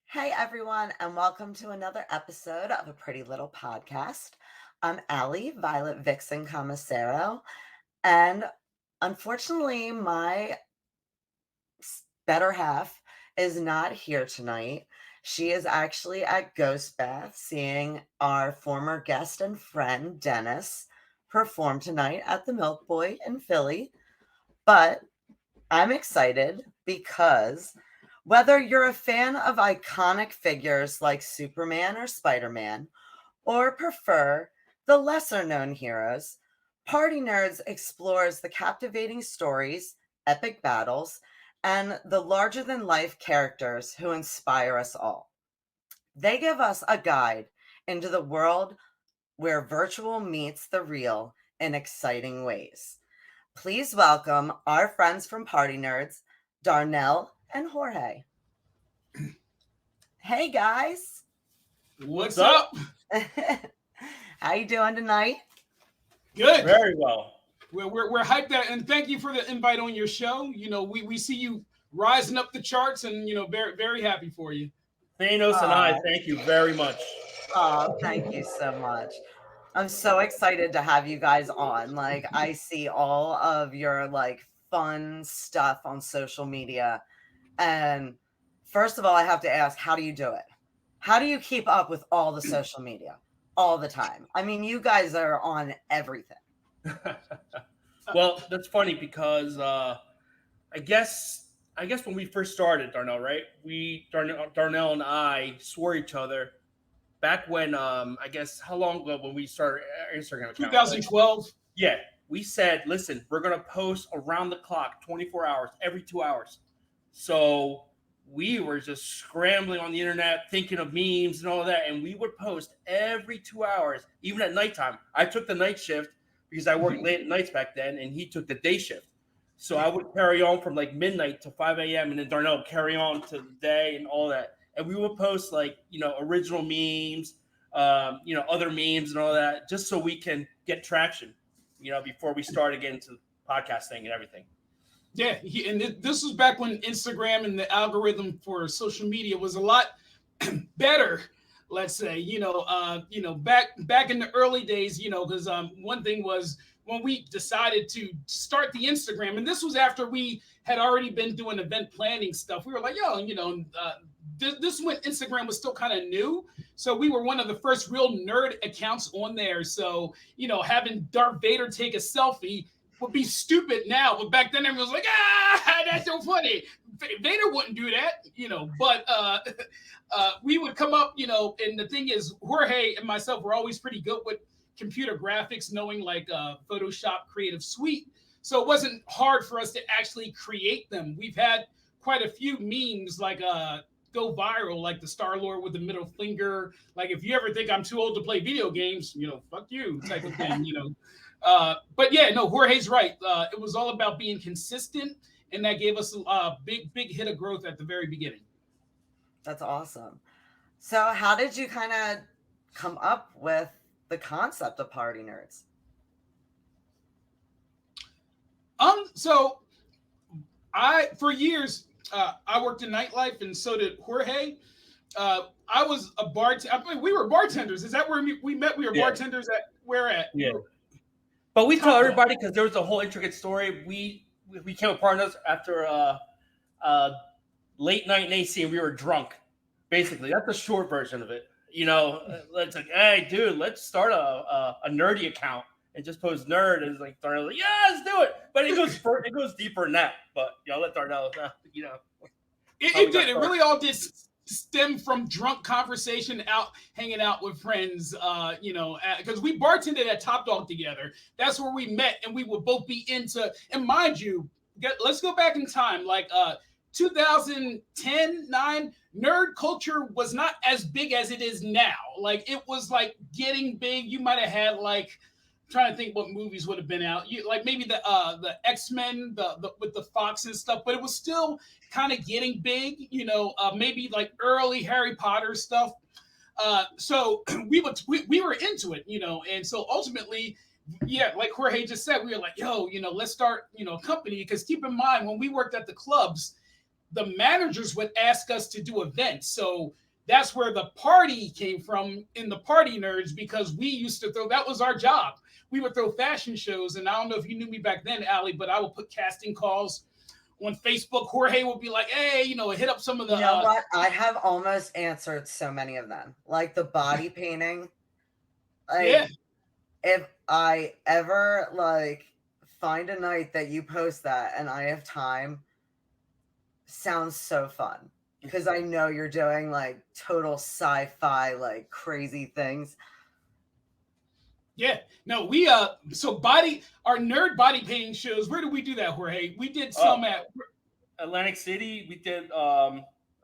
Hey everyone, and welcome to another episode of a Pretty Little Podcast. I'm Allie, Violet Vixen Commissaro, and unfortunately, my better half is not here tonight. She is actually at Ghost Bath seeing our former guest and friend Dennis perform tonight at the Milk Boy in Philly. But I'm excited because whether you're a fan of iconic figures like Superman or Spider Man, or prefer the lesser known heroes, Party Nerds explores the captivating stories, epic battles, and the larger than life characters who inspire us all. They give us a guide into the world where virtual meets the real in exciting ways. Please welcome our friends from Party Nerds, Darnell and Jorge. Hey guys. What's up? How you doing tonight? Good. Very well. We're hyped out, and thank you for the invite on your show. We see you rising up the charts, and very happy for you. Thanos and I thank you very much. Oh, thank you so much. I'm so excited to have you guys on. Like, I see all of your fun stuff on social media. And first of all, I have to ask, how do you do it? How do you keep up with all the social media all the time? I mean, you guys are on everything. Well, that's funny because I guess when we first started, Darnell, right? Darnell and I swore each other back when I guess how long ago when we started our Instagram account? 2012. Yeah, we said, listen, we're gonna post around the clock, 24 hours, every 2 hours. So we were just scrambling on the internet, thinking of memes and all of that, and we would post every 2 hours, even at nighttime. I took the night shift because I worked late at nights back then, and he took the day shift. So I would carry on from like midnight to 5 a.m. and then Darnell would carry on to the day and all that. And we would post original memes, other memes and all that, just so we can get traction, before we start getting into podcasting and everything. Yeah, this was back when Instagram and the algorithm for social media was a lot better. Let's say, back in the early days, because one thing was when we decided to start the Instagram, and this was after we had already been doing event planning stuff. We were like, this is when Instagram was still kind of new. So we were one of the first real nerd accounts on there. So, having Darth Vader take a selfie would be stupid now, but back then everyone was like, that's so funny. Vader wouldn't do that, but we would come up, and the thing is, Jorge and myself were always pretty good with computer graphics, knowing Photoshop Creative Suite. So it wasn't hard for us to actually create them. We've had quite a few memes go viral, like the Star-Lord with the middle finger. Like, if you ever think I'm too old to play video games, fuck you type of thing, But yeah, no, Jorge's right. It was all about being consistent, and that gave us a big hit of growth at the very beginning. That's awesome. So how did you kind of come up with the concept of Party Nerds? So for years, I worked in nightlife, and so did Jorge. I was a bartender. I mean, we were bartenders. Is that where we met? We were bartenders at where at? Yeah. But we tell everybody because there was a whole intricate story. We came with partners after late night in AC, and we were drunk. Basically, that's the short version of it. It's like, hey, dude, let's start a nerdy account and just post nerd. And it's like Darnell, yeah, let's do it. But it goes deeper than that. But let Darnell, It did. It really all did stem from drunk conversation, hanging out with friends, because we bartended at Top Dog together. That's where we met, and we would both be into, and mind you, let's go back in time, 2010, 9, nerd culture was not as big as it is now. Like, it was getting big. You might have had trying to think what movies would have been out. Maybe the X-Men, the with the Fox and stuff, but it was still kind of getting big, maybe early Harry Potter stuff. So we were into it, and so ultimately, yeah, like Jorge just said, we were like, let's start, a company. Because keep in mind, when we worked at the clubs, the managers would ask us to do events. So that's where the party came from in the Party Nerds, because we used to throw, that was our job. We would throw fashion shows. And I don't know if you knew me back then, Allie, but I would put casting calls on Facebook. Jorge would be like, hey, hit up some of the. You know what? I have almost answered so many of them. Like the body painting. Like, yeah. if I ever like find a night that you post that and I have time, sounds so fun. Because I know you're doing like total sci-fi, like crazy things. Yeah. No, we so our nerd body painting shows, where did we do that, Jorge? We did some at Atlantic City. We did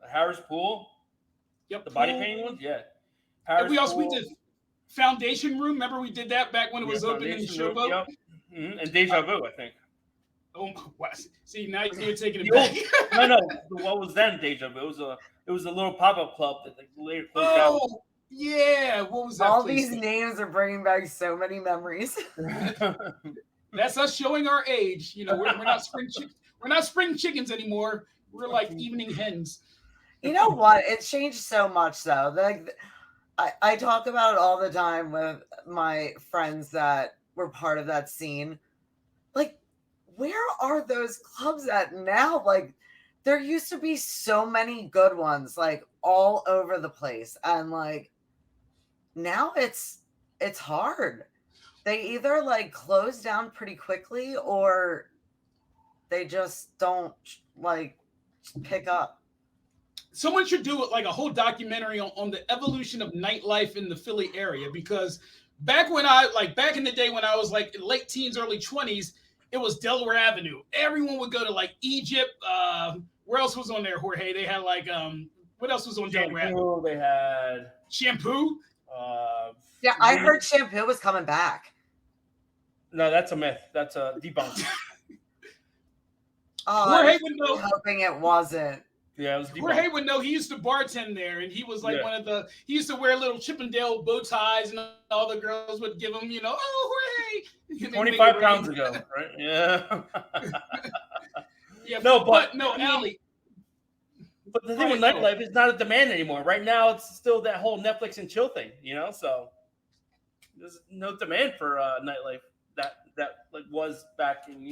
Harris Pool. Yep, the body painting ones. Yeah. And we did Foundation Room. Remember we did that back when it was open in the Showboat? Yep. Mm-hmm. And Deja Vu, I think. Oh, wow. See, now you're taking it back. No. What was then Deja Vu? It was a little pop-up club that later closed down. Oh, yeah. What was that? All these names are bringing back so many memories. That's us showing our age. We're not spring chickens anymore. We're like evening hens. You know what? It changed so much, though. Like, I talk about it all the time with my friends that were part of that scene. Like, where are those clubs at now? Like, there used to be so many good ones, like all over the place, and like now it's hard. They either like close down pretty quickly or they just don't like pick up. Someone should do like a whole documentary on the evolution of nightlife in the Philly area, because back in the day when I was like late teens, early 20s, it was Delaware Avenue. Everyone would go to like Egypt. Where else was on there, Jorge? They had like what else was on Delaware Avenue? They had Shampoo. Yeah, I heard Shampoo was coming back. No, that's a myth. That's a debunk. Jorge would know. Hoping it wasn't. Yeah, it was debunked. Jorge would know. He used to bartend there, and he was like he used to wear little Chippendale bow ties, and all the girls would give him, oh, Jorge. 25 pounds ago, right? Yeah. Yeah, Allie. But the thing with nightlife is not a demand anymore. Right now, it's still that whole Netflix and chill thing, so there's no demand for nightlife that like was back in,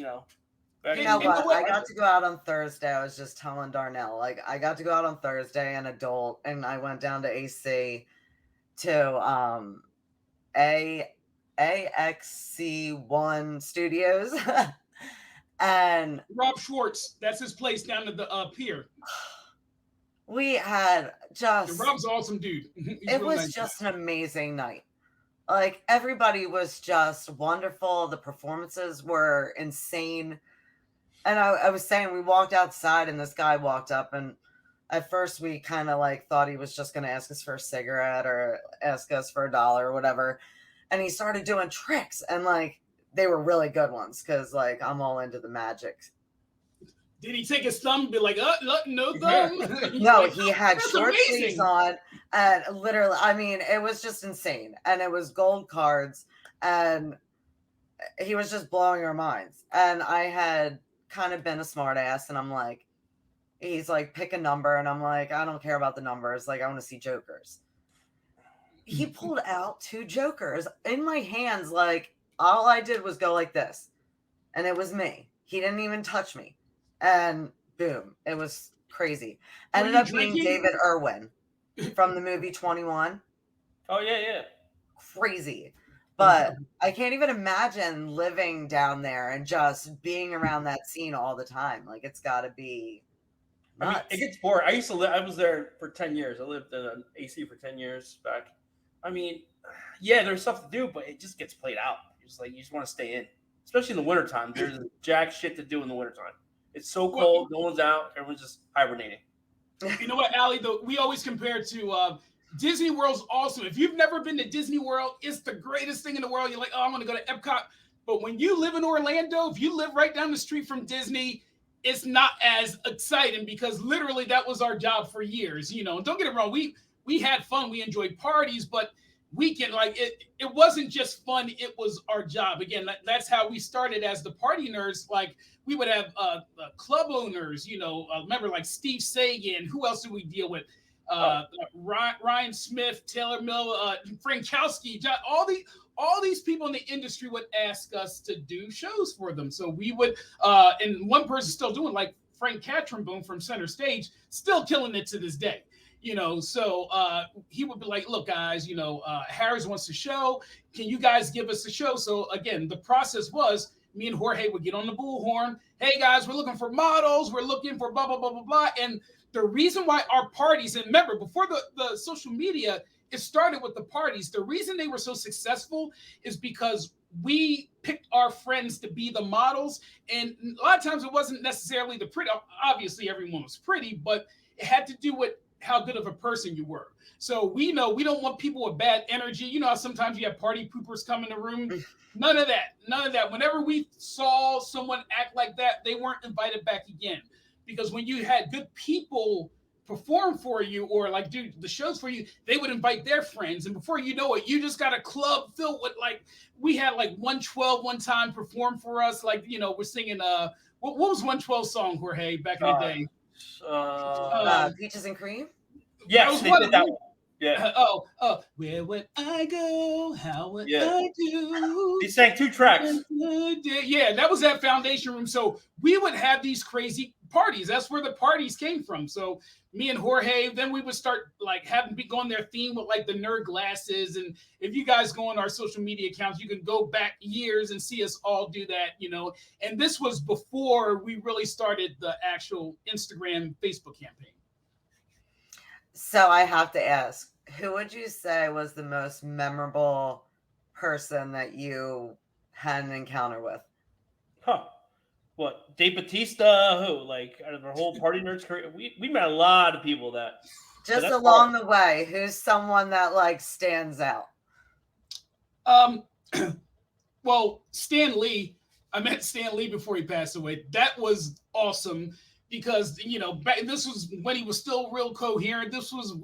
Back what? I got to go out on Thursday. I was just telling Darnell, like I got to go out on Thursday, an adult, and I went down to AC to AXC1 Studios. And Rob Schwartz, that's his place down at the pier. We had just Rob's awesome dude. It was just an amazing night. Like everybody was just wonderful. The performances were insane. And I was saying, we walked outside and this guy walked up, and at first we kind of like thought he was just going to ask us for a cigarette or ask us for $1 or whatever. And he started doing tricks, and like they were really good ones because like I'm all into the magic. Did he take his thumb and be like, no thumb? No, he had short sleeves on, and literally, I mean, it was just insane. And it was gold cards, and he was just blowing our minds. And I had kind of been a smart ass, and I'm like, he's like, pick a number, and I'm like, I don't care about the numbers, like I want to see jokers. He pulled out 2 jokers in my hands, like all I did was go like this, and it was me. He didn't even touch me, and boom, it was crazy. Ended up being David Irwin from the movie 21. Oh yeah Crazy. But I can't even imagine living down there and just being around that scene all the time. Like, it's got to be nuts. I mean, it gets boring. I was there for 10 years. I lived in AC for 10 years back. I mean, yeah, there's stuff to do, but it just gets played out. You just want to stay in. Especially in the wintertime. There's jack shit to do in the wintertime. It's so cold. No one's out. Everyone's just hibernating. You know what, Allie? We always compare to Disney World's awesome. If you've never been to Disney World, it's the greatest thing in the world. You're like, oh, I'm going to go to Epcot. But when you live in Orlando, if you live right down the street from Disney, it's not as exciting because literally that was our job for years. Don't get it wrong. We had fun. We enjoyed parties. But weekend. Like it wasn't just fun, it was our job. Again, that's how we started as the party nerds. Like we would have club owners, remember like Steve Sagan. Who else do we deal with? Ryan Smith, Taylor Mill, Frankowski, all these people in the industry would ask us to do shows for them. So we would, and one person still doing, like Frank Catronboom from Center Stage, still killing it to this day. So he would be like, look, guys, Harris wants a show. Can you guys give us a show? So again, the process was me and Jorge would get on the bullhorn. Hey, guys, we're looking for models. We're looking for blah, blah, blah, blah, blah. And the reason why our parties, and remember, before the social media, it started with the parties. The reason they were so successful is because we picked our friends to be the models. And a lot of times it wasn't necessarily the pretty. Obviously, everyone was pretty, but it had to do with how good of a person you were. So we know we don't want people with bad energy. You know how sometimes you have party poopers come in the room? None of that. Whenever we saw someone act like that, they weren't invited back again. Because when you had good people perform for you or like do the shows for you, they would invite their friends. And before you know it, you just got a club filled with, like, we had like 112 one time perform for us. Like, we're singing, what was 112 song, Jorge, back in the day? Peaches and Cream? Yes, they did that one. Yeah. Where would I go? How would I do? They sang 2 tracks. Yeah, that was that Foundation Room. So we would have these crazy parties. That's where the parties came from. So me and Jorge, then we would start like having go on their theme with like the nerd glasses. And if you guys go on our social media accounts, you can go back years and see us all do that, And this was before we really started the actual Instagram, Facebook campaign. So I have to ask, who would you say was the most memorable person that you had an encounter with? What, Dave Bautista? Who? Like, out of our whole party nerds career, we met a lot of people that. Just along the way, who's someone that like stands out? Well, Stan Lee. I met Stan Lee before he passed away. That was awesome. Because, this was when he was still real coherent. This was,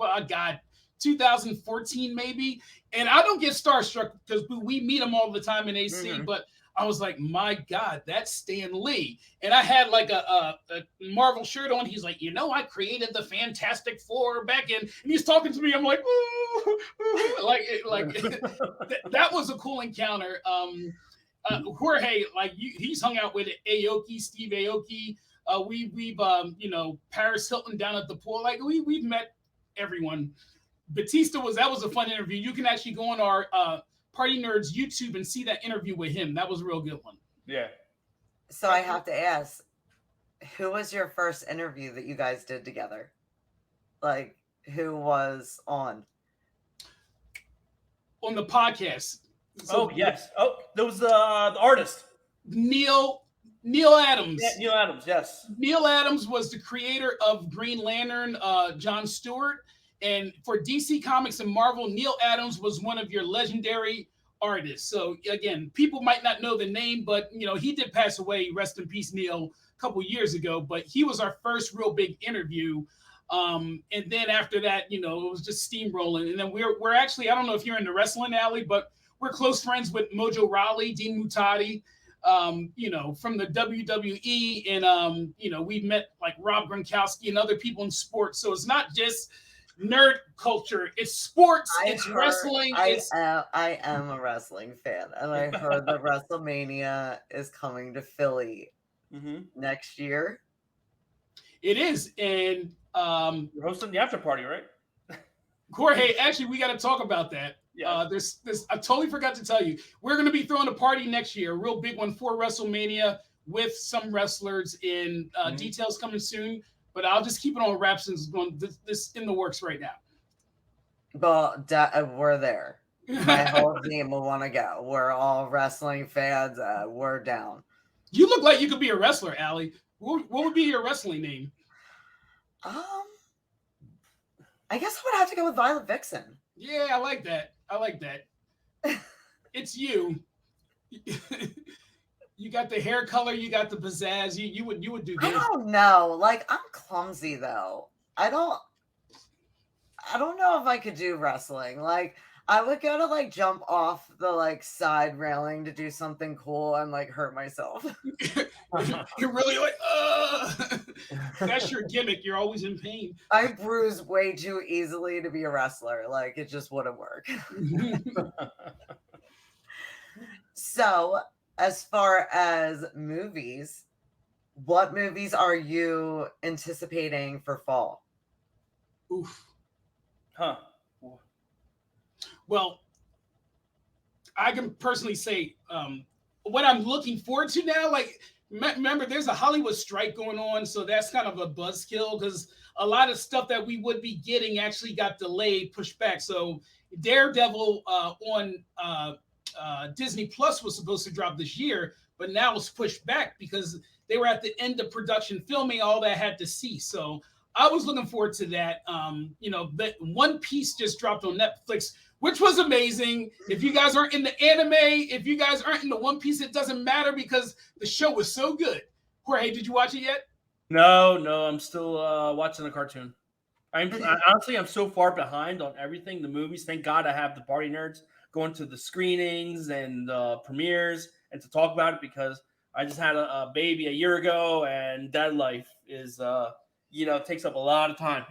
2014 maybe. And I don't get starstruck because we meet him all the time in AC, but I was like, my God, that's Stan Lee. And I had like a Marvel shirt on. He's like, I created the Fantastic Four back in. And he's talking to me. I'm like, ooh, that was a cool encounter. Jorge, like he's hung out with Aoki, Steve Aoki. We've Paris Hilton down at the pool. Like we've met everyone. Batista that was a fun interview. You can actually go on our Party Nerds YouTube and see that interview with him. That was a real good one. Yeah. So I have to ask, who was your first interview that you guys did together? Like, who was on the podcast? So, yes. There was the artist. Neil Adams. Yeah, Neil Adams, yes. Neil Adams was the creator of Green Lantern, John Stewart. And for DC Comics and Marvel, Neil Adams was one of your legendary artists. So again, people might not know the name, but he did pass away. Rest in peace, Neil, a couple years ago. But he was our first real big interview. And then after that, it was just steamrolling. And then we're actually, I don't know if you're in the wrestling alley, but we're close friends with Mojo Rawley, Dean Mutati. From the WWE, and we met like Rob Gronkowski and other people in sports. So it's not just nerd culture; it's sports, wrestling. I am a wrestling fan, and I heard that WrestleMania is coming to Philly next year. It is, and you're hosting the after party, right? Jorge, actually, we got to talk about that. Yeah. This I totally forgot to tell you. We're going to be throwing a party next year, a real big one for WrestleMania with some wrestlers. In details coming soon, but I'll just keep it on wraps since this in the works right now. Well, we're there. My whole team will want to go. We're all wrestling fans. We're down. You look like you could be a wrestler, Allie. What would be your wrestling name? I guess I would have to go with Violet Vixen. Yeah, I like that. It's you. You got the hair color, you got the pizzazz. You would do good. I don't know. Like, I'm clumsy though. I I don't know if I could do wrestling. Like, I would go to like jump off the like side railing to do something cool and like hurt myself. You're really like, that's your gimmick. You're always in pain. I bruise way too easily to be a wrestler. Like, it just wouldn't work. So, as far as movies, what movies are you anticipating for fall? Oof. Huh. Well, I can personally say what I'm looking forward to now. Like, remember, there's a Hollywood strike going on, so that's kind of a buzzkill because a lot of stuff that we would be getting actually got delayed, pushed back. So, Daredevil on Disney Plus was supposed to drop this year, but now it's pushed back because they were at the end of production filming. All that had to cease. So, I was looking forward to that. That One Piece just dropped on Netflix, which was amazing. If you guys aren't in the anime, if you guys aren't in the One Piece, it doesn't matter because the show was so good. Jorge, did you watch it yet? No, I'm still watching the cartoon. Honestly, I'm so far behind on everything. The movies. Thank God I have the party nerds going to the screenings and premieres and to talk about it because I just had a baby a year ago and that life is takes up a lot of time.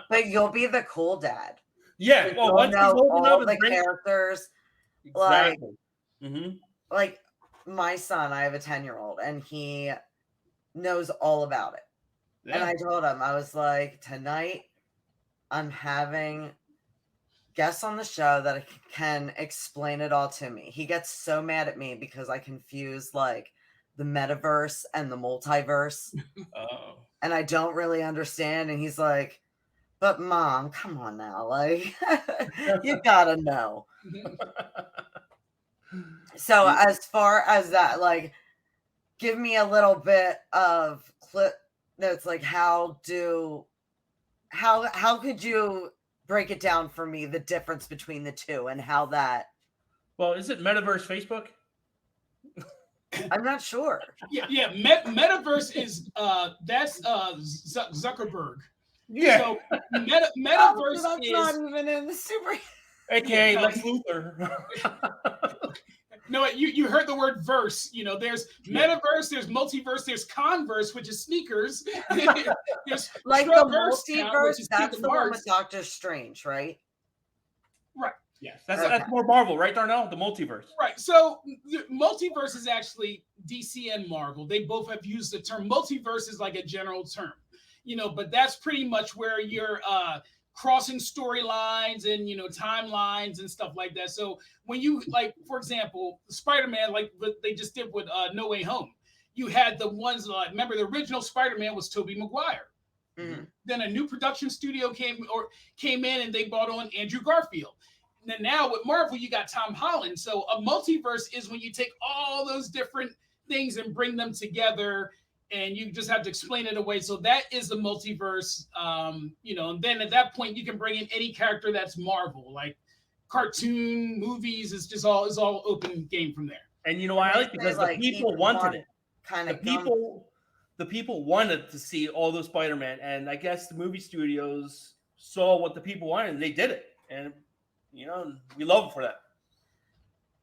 But you'll be the cool dad. Yeah. Well, once he's old all enough, the characters. exactly. Like my son, I have a 10-year-old, and he knows all about it. Yeah. And I told him, I was like, tonight I'm having guests on the show that can explain it all to me. He gets so mad at me because I confuse like the metaverse and the multiverse. Oh. And I don't really understand. And he's like, but Mom, come on now. Like, you gotta know. So as far as that, like, give me a little bit of clip notes. Like, how could you break it down for me, the difference between the two and how that? Well, is it metaverse Facebook? I'm not sure. Yeah. Metaverse is that's Zuckerberg. Yeah. So metaverse that's is not even in the super. AKA Lex Luthor. No, you heard the word verse. There's metaverse, there's multiverse, there's converse, which is sneakers. There's like the multiverse. That's the one with Doctor Strange, right? Right. Yes, that's more Marvel, right, Darnell? The multiverse. Right. So the multiverse is actually DC and Marvel. They both have used the term multiverse is like a general term, but that's pretty much where you're crossing storylines and timelines and stuff like that. So when you like, for example, Spider-Man, like what they just did with No Way Home, you had the ones like remember the original Spider-Man was Tobey Maguire. Mm-hmm. Then a new production studio came in and they brought on Andrew Garfield. And then now with Marvel, you got Tom Holland. So a multiverse is when you take all those different things and bring them together, and you just have to explain it away. So that is the multiverse, and then at that point you can bring in any character that's Marvel, like cartoon, movies. It's all open game from there. And you know why I like because the people wanted it. Kind of the people wanted to see all those Spider-Man, and I guess the movie studios saw what the people wanted and they did it. And we love them for that.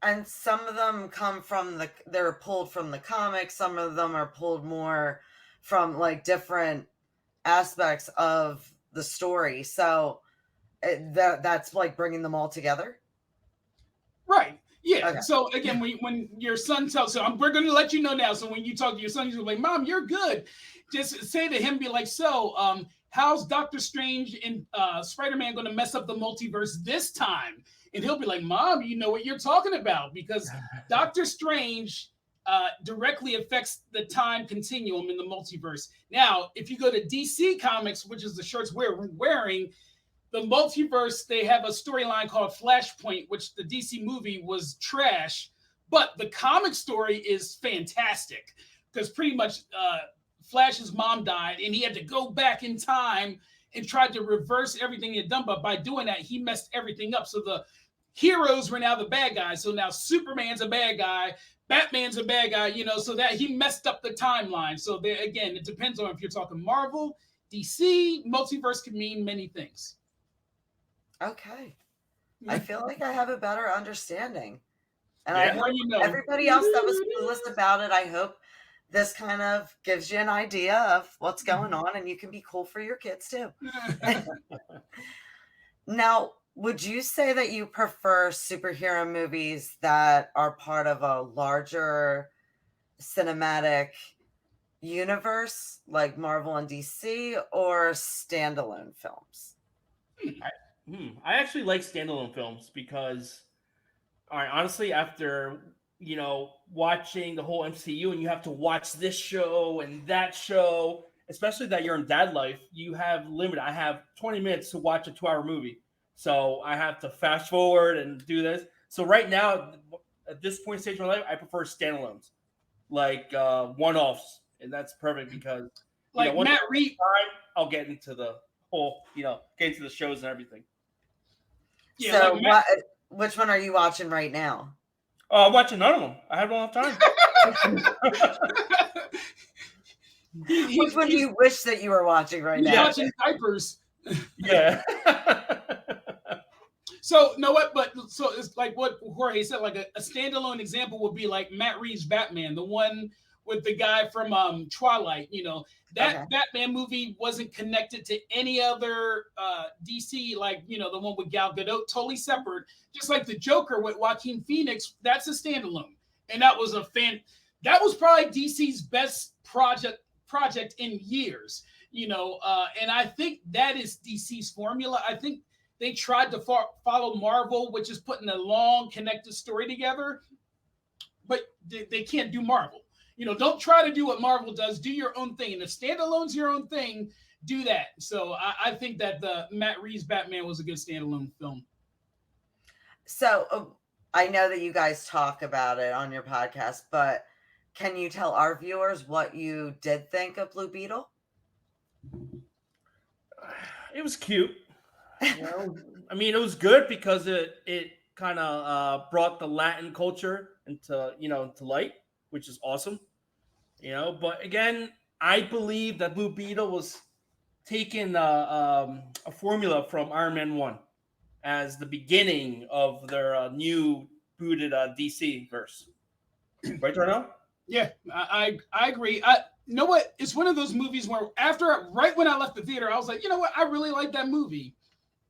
And some of them come from they're pulled from the comics. Some of them are pulled more from like different aspects of the story. So that's like bringing them all together. Right. Yeah. Okay. So again, when your son tells, we're going to let you know now. So when you talk to your son, he's like, "Mom, you're good." Just say to him, be like, "So, how's Doctor Strange and Spider-Man going to mess up the multiverse this time?" And he'll be like, "Mom, you know what you're talking about because Doctor Strange directly affects the time continuum in the multiverse." Now, if you go to DC Comics, which is the shirts we're wearing, the multiverse, they have a storyline called Flashpoint, which the DC movie was trash, but the comic story is fantastic because pretty much Flash's mom died and he had to go back in time and tried to reverse everything he had done, but by doing that, he messed everything up. So the heroes were now the bad guys. So now Superman's a bad guy, Batman's a bad guy, so that he messed up the timeline. So there, again, it depends on if you're talking Marvel, DC, multiverse can mean many things. Okay. I feel like I have a better understanding. And I Yeah. Well, hope you know. everybody else that was clueless about it, I hope this kind of gives you an idea of what's going on, and you can be cool for your kids too. Now, would you say that you prefer superhero movies that are part of a larger cinematic universe like Marvel and DC, or standalone films? I actually like standalone films because, all right, honestly, after watching the whole MCU and you have to watch this show and that show, especially that you're in dad life, you have limited. I have 20 minutes to watch a 2-hour movie, so I have to fast forward and do this. So right now, at this point stage of my life, I prefer standalones, like one-offs, and that's perfect because Like once Matt I Reeves. have time, I'll get into the whole, get into the shows and everything. Yeah, like So, Matt. which one are you watching right now? I'm watching none of them. I have enough time. Which one do He's you wish that you were watching right he's now? watching diapers. Yeah. So, know what? But so it's like what Jorge said. Like a standalone example would be like Matt Reeves' Batman, the one with the guy from Twilight. That Okay. Batman movie wasn't connected to any other DC, like the one with Gal Gadot, totally separate. Just like the Joker with Joaquin Phoenix, that's a standalone, and that was a fan. That was probably DC's best project in years. And I think that is DC's formula. I think they tried to follow Marvel, which is putting a long connected story together, but they can't do Marvel. Don't try to do what Marvel does. Do your own thing. And if standalone's your own thing, do that. So I think that the Matt Reeves Batman was a good standalone film. So, I know that you guys talk about it on your podcast, but can you tell our viewers what you did think of Blue Beetle? It was cute. I mean, it was good because it kind of brought the Latin culture into light, which is awesome. But again, I believe that Blue Beetle was taking a formula from Iron Man 1 as the beginning of their new booted DC verse. Right, Darnell? Yeah, I agree. You know what? It's one of those movies where right when I left the theater, I was like, you know what? I really like that movie.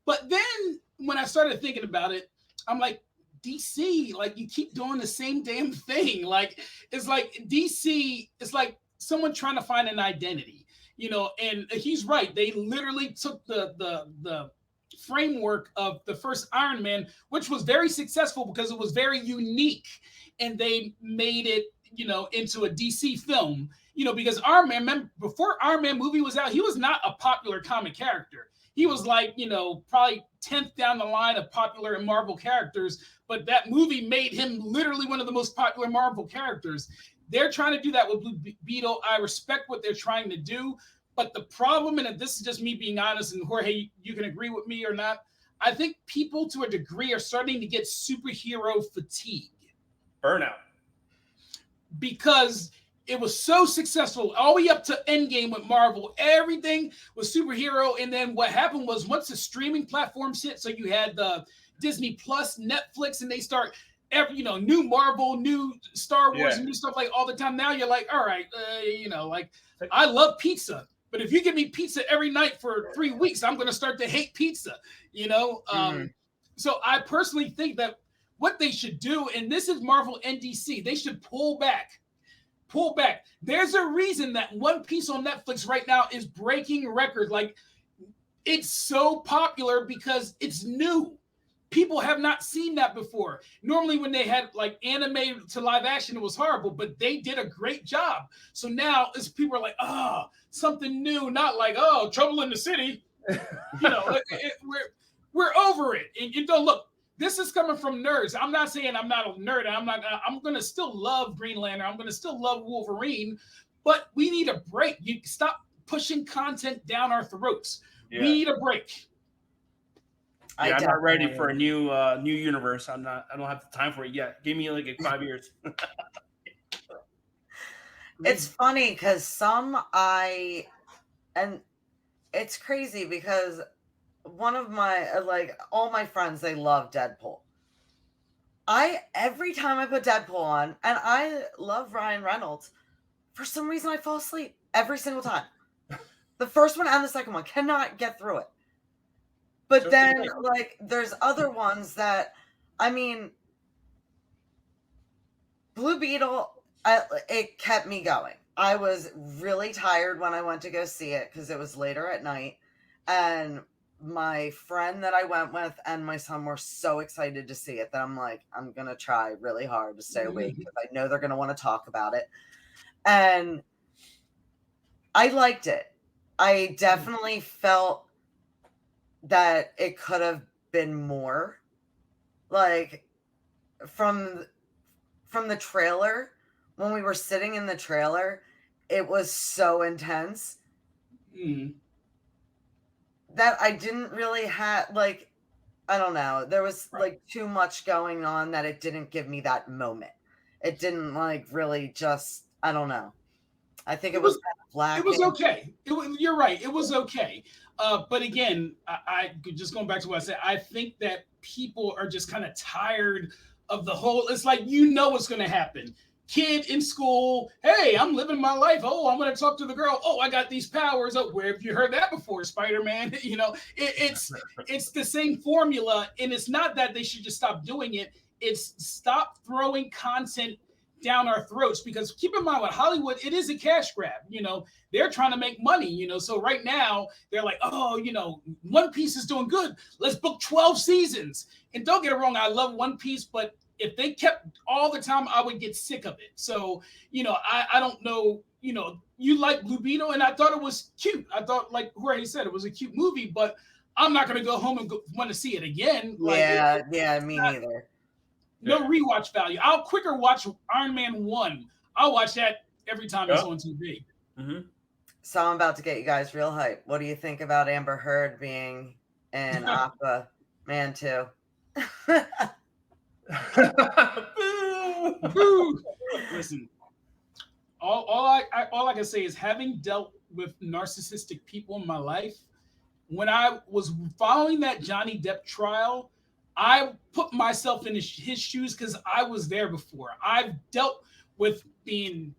But then when I started thinking about it, I'm like, DC, like you keep doing the same damn thing. Like it's like DC, it's like someone trying to find an identity, and he's right. They literally took the framework of the first Iron Man, which was very successful because it was very unique, and they made it, into a DC film. Because Iron Man, before Iron Man movie was out, he was not a popular comic character. He was like, probably 10th down the line of popular Marvel characters, but that movie made him literally one of the most popular Marvel characters. They're trying to do that with Blue Beetle. I respect what they're trying to do, but the problem, and this is just me being honest, and Jorge, you can agree with me or not, I think people to a degree are starting to get superhero fatigue. Burnout. Because it was so successful all the way up to Endgame with Marvel. Everything was superhero. And then what happened was once the streaming platforms hit, so you had the Disney Plus, Netflix, and they start new Marvel, new Star Wars, and new stuff like all the time. Now you're like, all right, like I love pizza. But if you give me pizza every night for 3 weeks, I'm going to start to hate pizza, So I personally think that what they should do, and this is Marvel and DC, they should pull back. There's a reason that One Piece on Netflix right now is breaking records. Like, it's so popular because it's new. People have not seen that before. Normally, when they had like anime to live action, it was horrible, but they did a great job. So now, as people are like, oh, something new, not like, oh, Trouble in the City. We're over it. And you don't look. This is coming from nerds. I'm not saying I'm not a nerd. I'm gonna still love Green Lantern. I'm gonna still love Wolverine, but we need a break. You stop pushing content down our throats. Yeah. We need a break. Yeah, I'm not ready for a new universe. I don't have the time for it yet. Give me like 5 years. It's funny because and it's crazy because one of my like all my friends, they love Deadpool. Every time I put Deadpool on, and I love Ryan Reynolds, for some reason I fall asleep every single time. The first one and the second one, cannot get through it. But then like there's other ones that, I mean, Blue Beetle, it kept me going. I was really tired when I went to go see it because it was later at night, and my friend that I went with and my son were so excited to see it that I'm like, I'm gonna try really hard to stay awake because I know they're gonna want to talk about it. And I liked it. I definitely felt that it could have been more. Like from the trailer, when we were sitting in the trailer, it was so intense that I didn't really have, like, I don't know. There was like too much going on that it didn't give me that moment. It didn't like really just, I don't know. I think it was kind of lacking. It was okay. You're right. It was okay. But again, I just going back to what I said, I think that people are just kind of tired of the whole, it's like, you know what's going to happen. Kid in school, hey, I'm living my life. Oh, I'm going to talk to the girl. Oh, I got these powers. Oh, where have you heard that before, Spider-Man? You know, it's the same formula, and it's not that they should just stop doing it. It's stop throwing content down our throats, because keep in mind with Hollywood, it is a cash grab. You know, they're trying to make money, you know. So right now they're like, oh, you know, One Piece is doing good. Let's book 12 seasons. And don't get it wrong, I love One Piece, but if they kept all the time, I would get sick of it. So, you know, I don't know, you know, you like Blue Beetle, and I thought it was cute. I thought, like Jorge said, it was a cute movie, but I'm not going to go home and want to see it again. Yeah, me neither. No rewatch value. I'll quicker watch Iron Man 1. I'll watch that every time it's on TV. Mm-hmm. So I'm about to get you guys real hype. What do you think about Amber Heard being in Aquaman 2? Boo! Listen, all I can say is, having dealt with narcissistic people in my life, when I was following that Johnny Depp trial, I put myself in his shoes because I was there before. I've dealt with being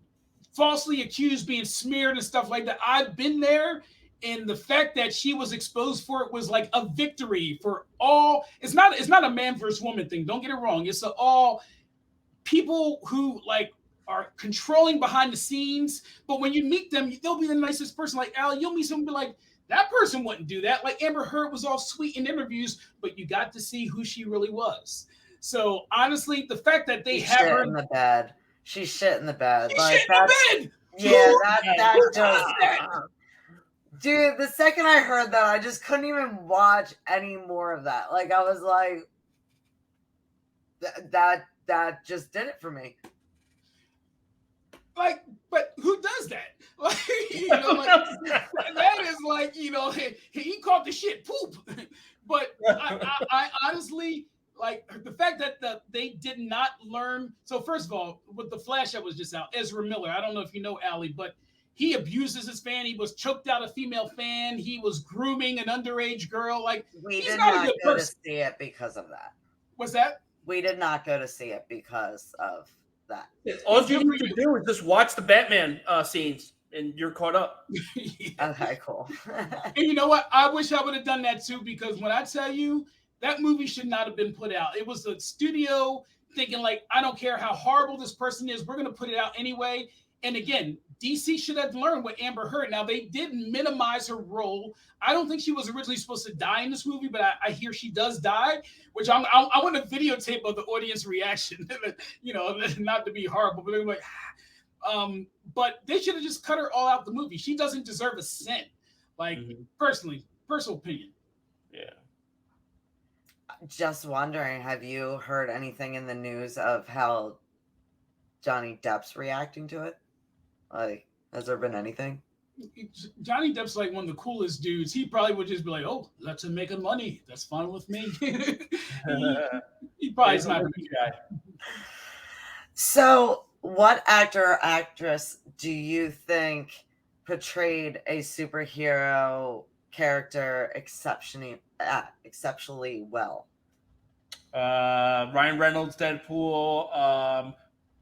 falsely accused, being smeared and stuff like that. I've been there. And the fact that she was exposed for it was like a victory for all. It's not a man versus woman thing. Don't get it wrong. It's all people who like are controlling behind the scenes. But when you meet them, they'll be the nicest person. Like Al, you'll meet someone be like, that person wouldn't do that. Like Amber Heard was all sweet in interviews, but you got to see who she really was. So honestly, the fact that they have her in the bed, she's shit in the bed. She's shit in the bed. Yeah, that just, dude. The second I heard that, I just couldn't even watch any more of that. Like I was like, that just did it for me. Like, but who does that? Like, you know, like that is like, you know, he caught the shit poop. But I honestly, like, the fact that they did not learn. So first of all, with the Flash that was just out, Ezra Miller, I don't know if you know Allie, but he abuses his fan. He was choked out a female fan. He was grooming an underage girl. Like, we did not go to see it because of that. What's that? We did not go to see it because of that. All you need to do is just watch the Batman scenes, and you're caught up. Okay, cool. And you know what? I wish I would have done that too, because when I tell you, that movie should not have been put out. It was the studio thinking like, I don't care how horrible this person is, we're going to put it out anyway. And again, DC should have learned with Amber Heard. Now, they did minimize her role. I don't think she was originally supposed to die in this movie, but I hear she does die, which I want a videotape of the audience reaction. You know, not to be horrible, but they're like, but they should have just cut her all out the movie. She doesn't deserve a cent. Like, personal opinion. Yeah. Just wondering, have you heard anything in the news of how Johnny Depp's reacting to it? Like, has there been anything? Johnny Depp's like one of the coolest dudes. He probably would just be like, "Oh, let's him making money. That's fine with me." he probably is not a good guy. So, what actor or actress do you think portrayed a superhero character exceptionally exceptionally well. Ryan Reynolds, Deadpool,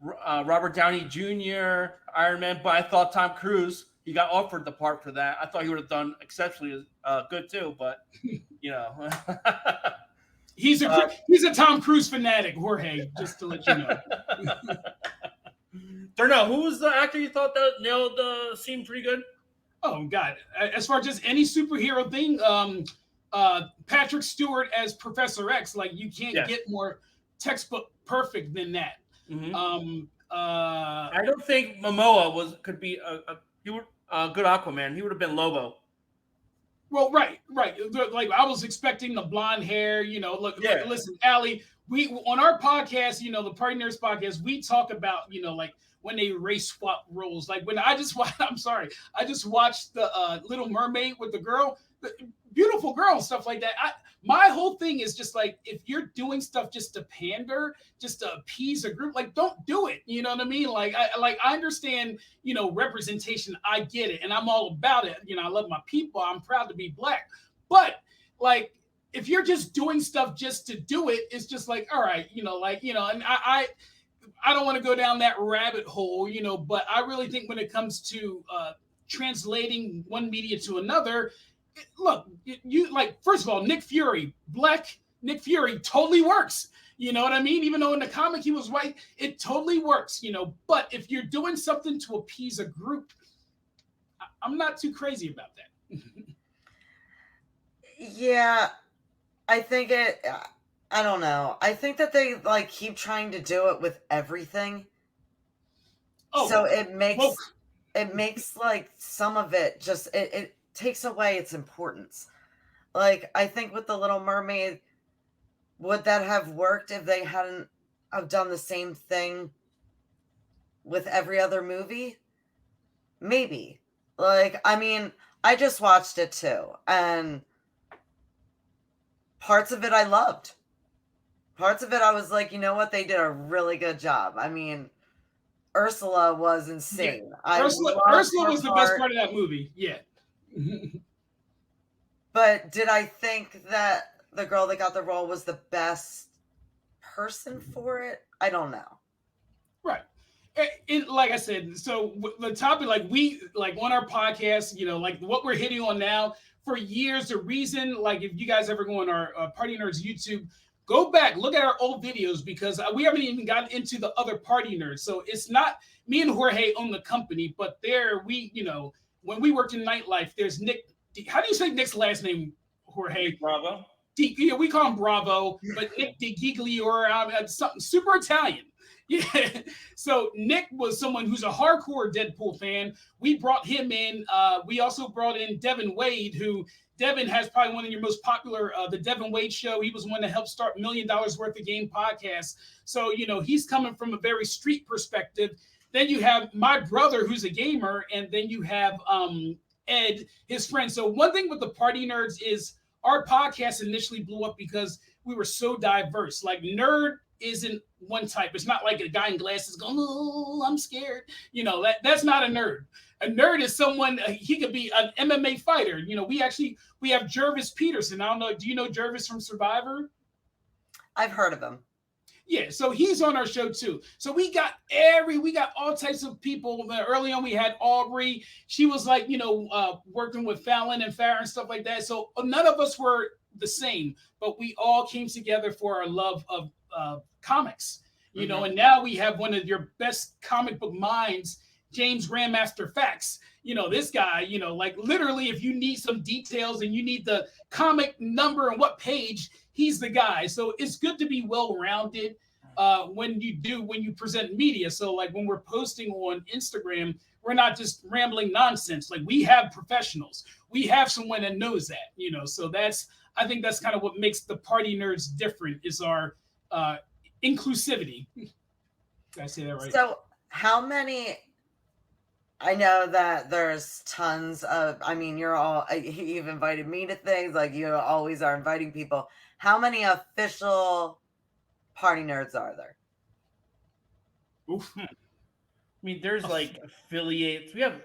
Robert Downey Jr., Iron Man, but I thought Tom Cruise, he got offered the part for that. I thought he would have done exceptionally good too, but you know. He's a Tom Cruise fanatic, Jorge. Just to let you know. Darnell, who was the actor you thought that nailed the scene pretty good? Oh God! As far as just any superhero thing, Patrick Stewart as Professor X, like you can't Yes. get more textbook perfect than that. Mm-hmm. Uh, I don't think Momoa could be he would a good Aquaman. He would have been Lobo. Well, right. Like I was expecting the blonde hair. Look, Yeah. listen, Allie. We on our podcast, the Party Nerds podcast, we talk about like when they race swap roles. Like when I just I'm sorry, I just watched the Little Mermaid with the girl, the beautiful girl, and stuff like that. My whole thing is just like if you're doing stuff just to pander, just to appease a group, like don't do it. You know what I mean? Like I understand representation. I get it, and I'm all about it. I love my people. I'm proud to be black, but like if you're just doing stuff just to do it, it's just like all right, and I don't want to go down that rabbit hole, but I really think when it comes to translating one media to another, look, you like first of all, Nick Fury, black Nick Fury totally works. You know what I mean? Even though in the comic he was white, it totally works, But if you're doing something to appease a group, I'm not too crazy about that. Yeah, I think I don't know. I think that they like keep trying to do it with everything. So it makes like some of it just it takes away its importance. Like I think with the Little Mermaid, would that have worked if they hadn't have done the same thing with every other movie? Maybe. Like I mean, I just watched it too, and parts of it I loved. Parts of it I was like, you know what, they did a really good job. I mean, Ursula was Yeah, insane. I loved Ursula her was the best part. part of that movie. Yeah. But did I think that the girl that got the role was the best person for it? I don't know. Right. Like I said, so the topic, like we, like on our podcast, like what we're hitting on now for years, the reason, like if you guys ever go on our Party Nerds YouTube, go back, look at our old videos because we haven't even gotten into the other Party Nerds. So it's not me and Jorge own the company, but there when we worked in Nightlife, there's Nick. How do you say Nick's last name, Jorge? Bravo. We call him Bravo, but Nick DiGiglio, something super Italian. Yeah. So Nick was someone who's a hardcore Deadpool fan. We brought him in. We also brought in Devin Wade, who Devin has probably one of your most popular, the Devin Wade Show. He was one that helped start $1 Million Worth of Game podcast. So, he's coming from a very street perspective. Then you have my brother, who's a gamer, and then you have Ed, his friend. So one thing with the Party Nerds is our podcast initially blew up because we were so diverse. Like nerd isn't one type. It's not like a guy in glasses going, "Oh, I'm scared." That's not a nerd. A nerd is someone he could be an MMA fighter. We have Jervis Peterson. I don't know. Do you know Jervis from Survivor? I've heard of him. Yeah, so he's on our show too. So we got all types of people. Early on, we had Aubrey. She was like, working with Fallon and Farrah and stuff like that. So none of us were the same, but we all came together for our love of comics. And now we have one of your best comic book minds, James Grandmaster Facts. This guy, like literally, if you need some details and you need the comic number and what page, he's the guy. So it's good to be well-rounded when you present media. So like when we're posting on Instagram, we're not just rambling nonsense. Like we have professionals. We have someone that knows that, so I think that's kind of what makes the Party Nerds different is our inclusivity. Did I say that right? So how many, I know that there's tons of, I mean, you've invited me to things, like you always are inviting people. How many official Party Nerds are there? Oof. I mean, there's like affiliates. We have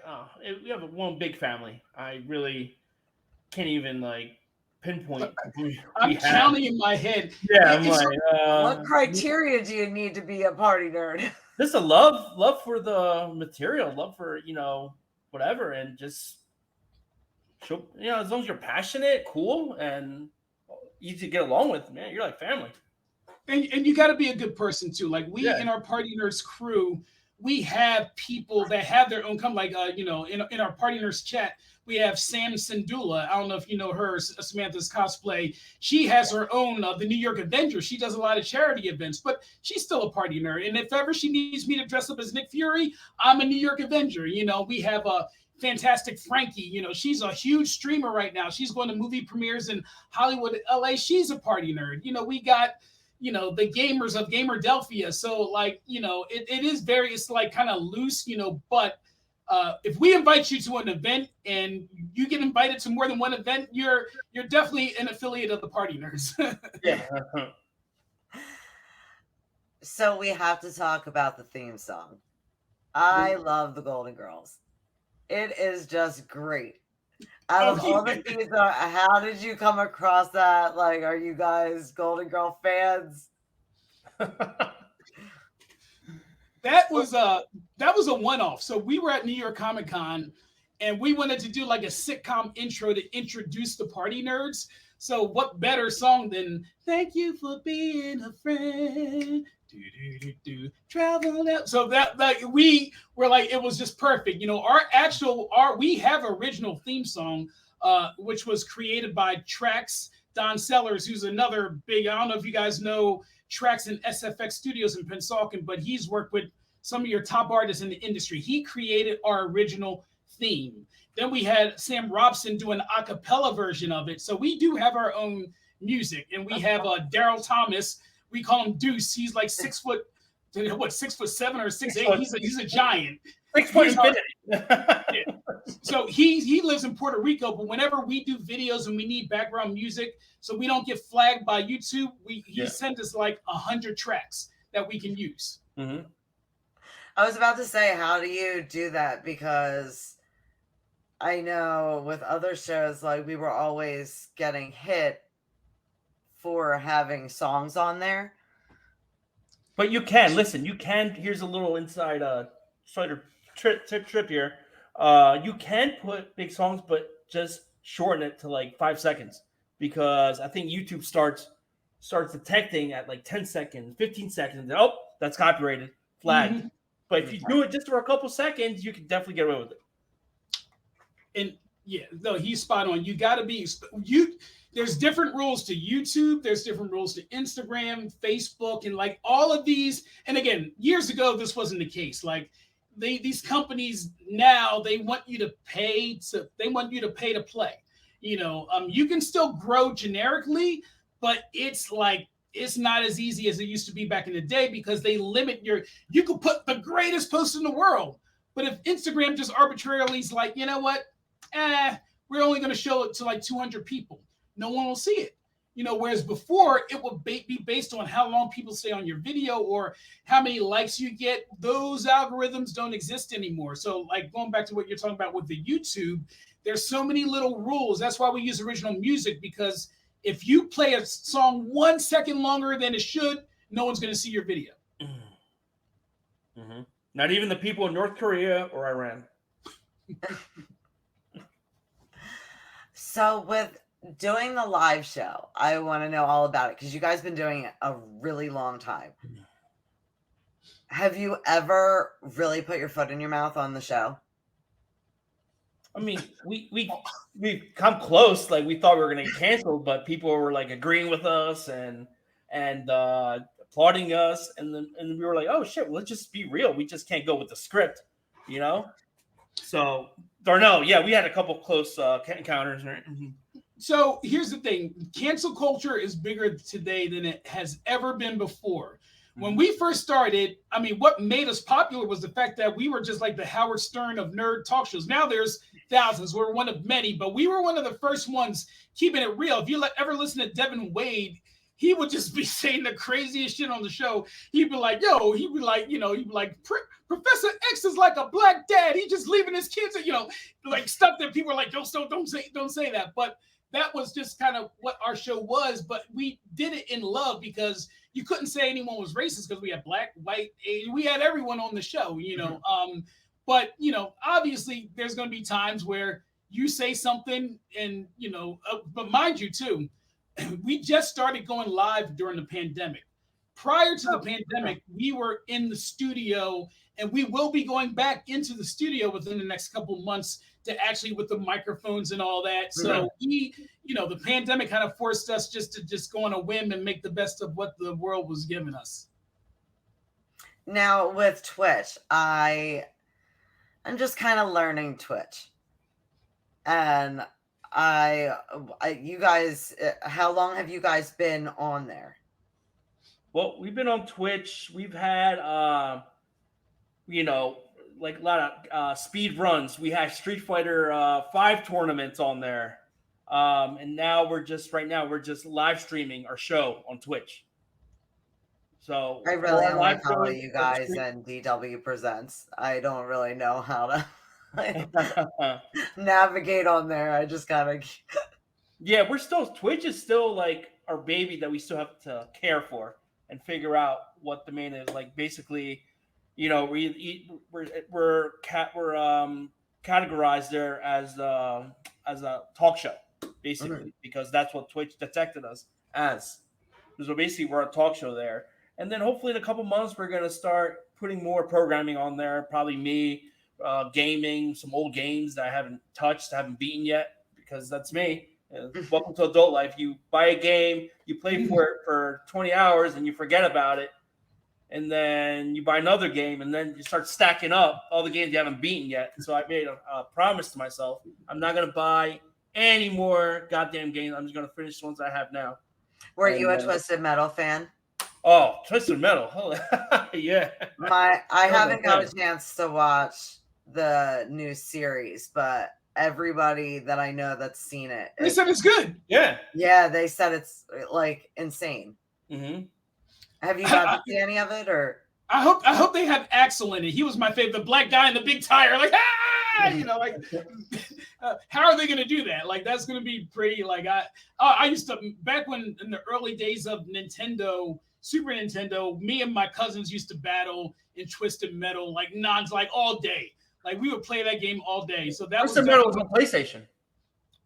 one big family. I really can't even like pinpoint. I'm We have. counting in my head. Yeah, I'm like, what criteria do you need to be a party nerd? just a love for the material, love for whatever, and just show as long as you're passionate, cool, and easy to get along with, man, you're like family. And you got to be a good person too. Like we Yeah. in our Party Nerds crew, we have people that have their own come like in our Party Nerds chat, we have Sam Sindula. I don't know if you know her, Samantha's cosplay. She has her own the New York Avenger. She does a lot of charity events, but she's still a party nerd. And if ever she needs me to dress up as Nick Fury, I'm a New York Avenger. We have a fantastic Frankie. She's a huge streamer right now. She's going to movie premieres in Hollywood, LA. She's a party nerd. We got the gamers of Gamerdelphia. So like, it is very, it's like kind of loose, but if we invite you to an event and you get invited to more than one event, you're definitely an affiliate of the Party Nerds. Yeah. So we have to talk about the theme song. I love the Golden Girls. It is just great. Out of all the themes, how did you come across that? Like, are you guys Golden Girl fans? That was a one-off. So we were at New York Comic Con and we wanted to do like a sitcom intro to introduce the Party Nerds. So what better song than "Thank You for Being a Friend"? Travel out. So that like we were like, it was just perfect. We have original theme song, which was created by Trax Don Sellers, who's another big. I don't know if you guys know Trax and SFX Studios in Pennsauken, but he's worked with some of your top artists in the industry. He created our original theme. Then we had Sam Robson do an a cappella version of it. So we do have our own music, and we have Daryl Thomas. We call him Deuce. He's like 6 foot, 6'7" or 6'8". He's a giant. 6 foot infinity. Yeah. So he lives in Puerto Rico, but whenever we do videos and we need background music, so we don't get flagged by YouTube, he sent us like 100 tracks that we can use. Mm-hmm. I was about to say, how do you do that? Because I know with other shows, like we were always getting hit for having songs on there. But you can listen. You can. Here's a little inside trip here. You can put big songs, but just shorten it to like 5 seconds, because I think YouTube starts detecting at like 10 seconds, 15 seconds. And, that's copyrighted, flagged. Mm-hmm. But if you do it just for a couple seconds, you can definitely get away with it. And yeah, no, he's spot on. You got to be there's different rules to YouTube. There's different rules to Instagram, Facebook, and like all of these. And again, years ago, this wasn't the case. Like these companies now, they want you to pay to play. You can still grow generically, but it's not as easy as it used to be back in the day, because they limit you could put the greatest post in the world, but if Instagram just arbitrarily is like, you know what, we're only going to show it to like 200 people, no one will see it. Whereas before it would be based on how long people stay on your video or how many likes you get. Those algorithms don't exist anymore. So like going back to what you're talking about with the YouTube, there's so many little rules. That's why we use original music, because if you play a song 1 second longer than it should, no one's going to see your video. Mm-hmm. Not even the people in North Korea or Iran. So with doing the live show, I want to know all about it, because you guys have been doing it a really long time. Have you ever really put your foot in your mouth on the show? I mean, we come close. Like we thought we were going to get canceled, but people were like agreeing with us and applauding us, and then we were like, oh shit, well, let's just be real. We just can't go with the script, So, or no, yeah, we had a couple close encounters, right? Mm-hmm. So here's the thing: cancel culture is bigger today than it has ever been before. When we first started, I mean, what made us popular was the fact that we were just like the Howard Stern of nerd talk shows. Now there's thousands. We're one of many, but we were one of the first ones keeping it real. If you ever listen to Devin Wade, he would just be saying the craziest shit on the show. He'd be like, Professor X is like a black dad. He's just leaving his kids, like stuff that people are like, don't say that. But that was just kind of what our show was, but we did it in love because you couldn't say anyone was racist because we had black, white, Asian, we had everyone on the show, you know. But you know, obviously, there's going to be times where you say something, and you know, but mind you, too, we just started going live during the pandemic. Prior to the pandemic, we were in the studio, and we will be going back into the studio within the next couple of months to actually with the microphones and all that. So we, you know, the pandemic kind of forced us just go on a whim and make the best of what the world was giving us. Now with Twitch, I'm just kind of learning Twitch, and you guys, how long have you guys been on there? Well, we've been on Twitch. We've had, you know, like a lot of speed runs. We had Street Fighter 5 tournaments on there. And now we're just live streaming our show on Twitch. So I really only follow you guys and DW Presents. I don't really know how to navigate on there. I just gotta. Yeah, Twitch is still like our baby that we still have to care for and figure out what the main is. Like basically, you know, we're categorized there as a talk show, basically, because that's what Twitch detected us as. So basically, we're a talk show there, and then hopefully in a couple months we're gonna start putting more programming on there. Probably me, gaming, some old games that I haven't touched, haven't beaten yet, because that's me. Welcome to adult life. You buy a game, you play for it for 20 hours, and you forget about it. And then you buy another game, and then you start stacking up all the games you haven't beaten yet. So I made a promise to myself: I'm not gonna buy any more goddamn games. I'm just gonna finish the ones I have now. Were you a Twisted Metal fan? Oh, Twisted Metal, yeah. I haven't got a chance to watch the new series, but everybody that I know that's seen it, they said it's good. Yeah, they said it's like insane. Mm-hmm. Have you got to see any of it, or? I hope they have Axel in it. He was my favorite, the black guy in the big tire, like you know, like how are they going to do that? Like that's going to be pretty. Like I used to, back when in the early days of Nintendo, Super Nintendo, me and my cousins used to battle in Twisted Metal like all day. Like we would play that game all day. So that Twisted Metal was on PlayStation.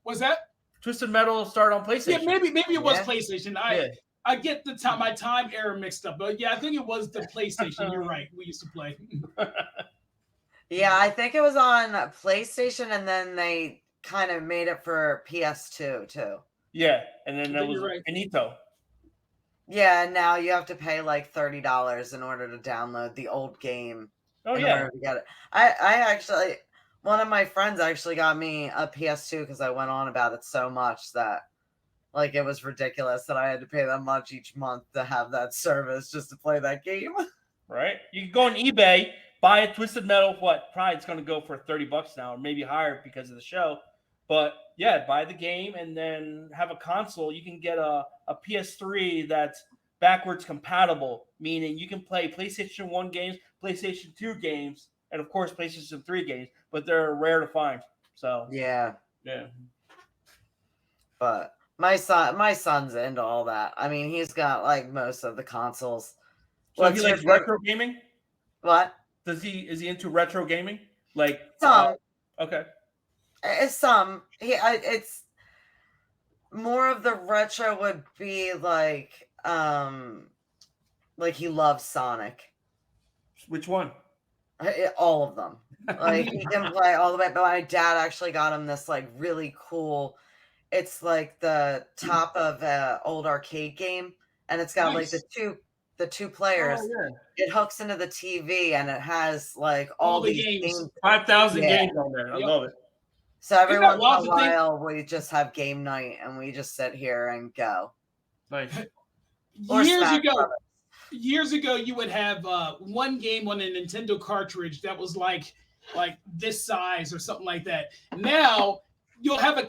Was that? Twisted Metal started on PlayStation. Yeah, maybe it was PlayStation. I get my time era mixed up, but yeah, I think it was the PlayStation. You're right. We used to play. Yeah, I think it was on PlayStation, and then they kind of made it for PS2 too. Yeah, and then that was Benito. Yeah, and now you have to pay like $30 in order to download the old game. Oh yeah, to get it. I actually, one of my friends actually got me a PS2 because I went on about it so much that like it was ridiculous that I had to pay that much each month to have that service just to play that game. Right? You can go on eBay, buy a Twisted Metal. Probably it's going to go for $30 now, or maybe higher because of the show. But yeah, buy the game and then have a console. You can get a PS3 that's backwards compatible, meaning you can play PlayStation 1 games, PlayStation 2 games, and of course PlayStation 3 games, but they're rare to find. So yeah. But my son's into all that. I mean, he's got like most of the consoles. So he likes retro gaming? What? Is he into retro gaming? Like some? Okay. It's some. It's more of the retro would be like he loves Sonic. Which one? All of them. Like he can play all the way. But my dad actually got him this like really cool. It's like the top of an old arcade game, and it's got like the two players. Oh, yeah. It hooks into the TV, and it has like all the these games. 5,000 games on there. I love it. So every once in a while, we just have game night, and we just sit here and go. Nice. Years ago, you would have one game on a Nintendo cartridge that was like this size or something like that. Now you'll have a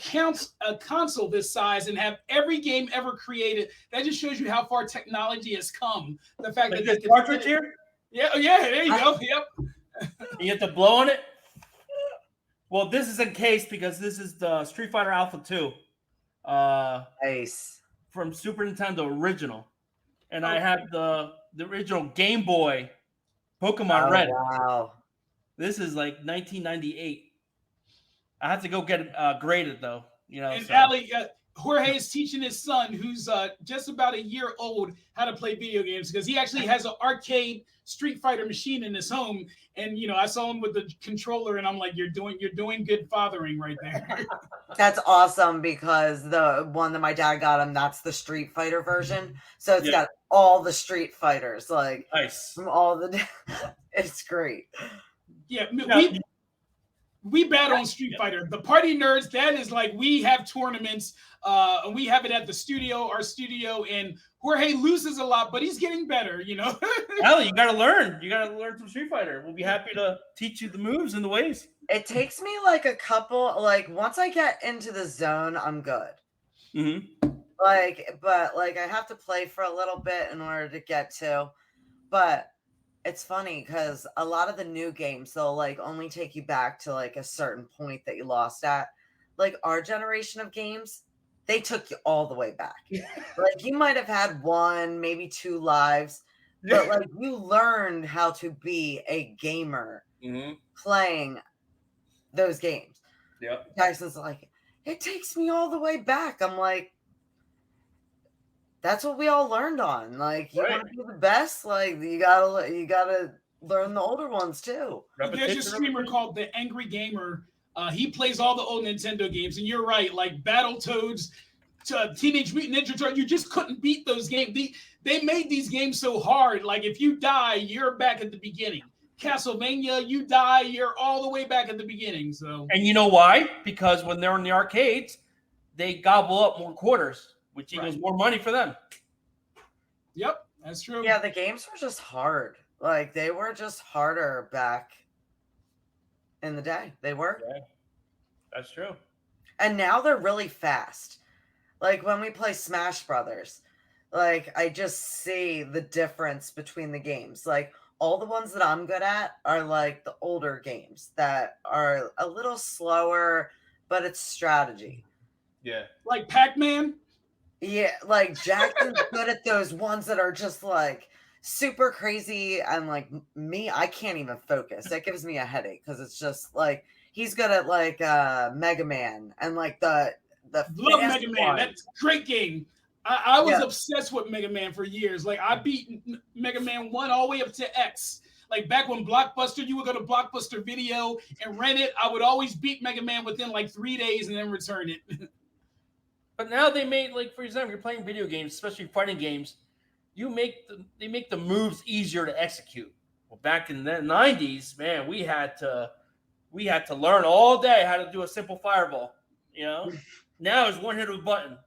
console this size and have every game ever created. That just shows you how far technology has come. The fact like that this cartridge here. Yeah, there you go. Yep. You have to blow on it. Well, this is in case because this is the Street Fighter Alpha 2. Nice. from Super Nintendo original, and I Oh, have the original Game Boy Pokemon Oh Red. wow. This is like 1998. I have to go get it graded though. and So Ali, Jorge is teaching his son, who's just about a year old, how to play video games because he actually has an arcade Street Fighter machine in his home. And I saw him with the controller, and I'm like, you're doing good fathering right there. That's awesome because the one that my dad got him, that's the Street Fighter version. So it's Yeah. got all the Street Fighters, like nice. from all the. It's great. Yeah, Yeah, we battle on Street Fighter. The Party Nerds, that is like we have tournaments, and we have it at the studio, our studio, and Jorge loses a lot, but he's getting better. Allie, you gotta learn. You gotta learn from Street Fighter. We'll be happy to teach you the moves and the ways. It takes me like a couple, like once I get into the zone, I'm good. Mm-hmm. But I have to play for a little bit in order to get to. But it's funny because a lot of the new games, they'll like only take you back to like a certain point that you lost at. Like our generation of games, they took you all the way back. Like you might have had one, maybe two lives, but like you learned how to be a gamer playing those games. Yep. Jackson's like, it takes me all the way back. I'm like, that's what we all learned on. Like, you want to be the best, like you gotta learn the older ones too. There's a streamer called The Angry Gamer. He plays all the old Nintendo games, and you're right, like Battletoads, Teenage Mutant Ninja Turtles. You just couldn't beat those games. They made these games so hard. Like if you die, you're back at the beginning. Castlevania, you die, you're all the way back at the beginning. So, and you know why? Because when they're in the arcades, they gobble up more quarters, which equals more money for them. Yep, that's true. Yeah, the games were just hard. Like they were just harder back in the day. They were. Yeah, that's true. And now they're really fast. Like when we play Smash Brothers, like I just see the difference between the games. Like all the ones that I'm good at are like the older games that are a little slower, but it's strategy. Yeah. Like Pac-Man? Yeah, like Jackson's good at those ones that are just like super crazy. And like me, I can't even focus. That gives me a headache because it's just like he's good at like Mega Man and like the love Mega Man. That's a great game. I was obsessed with Mega Man for years. Like I beat Mega Man 1 all the way up to X. Like back when Blockbuster, you would go to Blockbuster Video and rent it. I would always beat Mega Man within like 3 days and then return it. But now they made, like, for example, you're playing video games, especially fighting games. They make the moves easier to execute. Well, back in the 90s, man, we had to learn all day how to do a simple fireball. Now it's one hit of a button.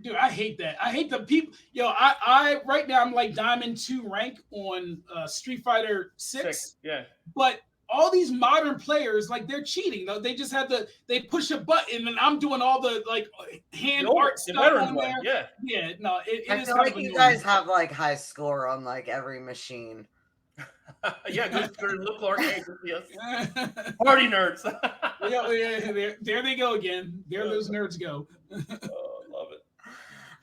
Dude, I hate that. I hate the people. I right now I'm like Diamond 2 rank on Street Fighter 6. Yeah. But all these modern players, like they're cheating. They just they push a button and I'm doing all the like hand art stuff on there. Yeah. No, I feel like you guys have like high score on like every machine. Yeah, because they're local arcades. Party nerds. There they go again. There those nerds go. Love it.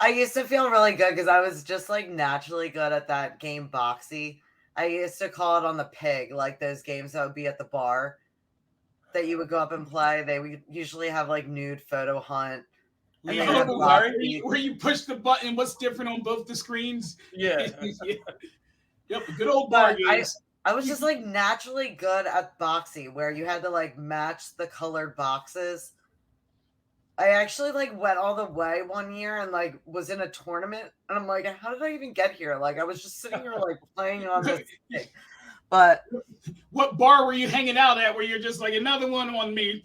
I used to feel really good because I was just like naturally good at that game Boxy. I used to call it on the pig, like those games that would be at the bar that you would go up and play. They would usually have like nude photo hunt. Where you push the button, what's different on both the screens? Yeah. Yep, good old bar games. I was just like naturally good at Boxy, where you had to like match the colored boxes. I actually like went all the way one year and like was in a tournament, and I'm like, how did I even get here? Like I was just sitting here like playing on this thing. But what bar were you hanging out at where you're just like another one on me?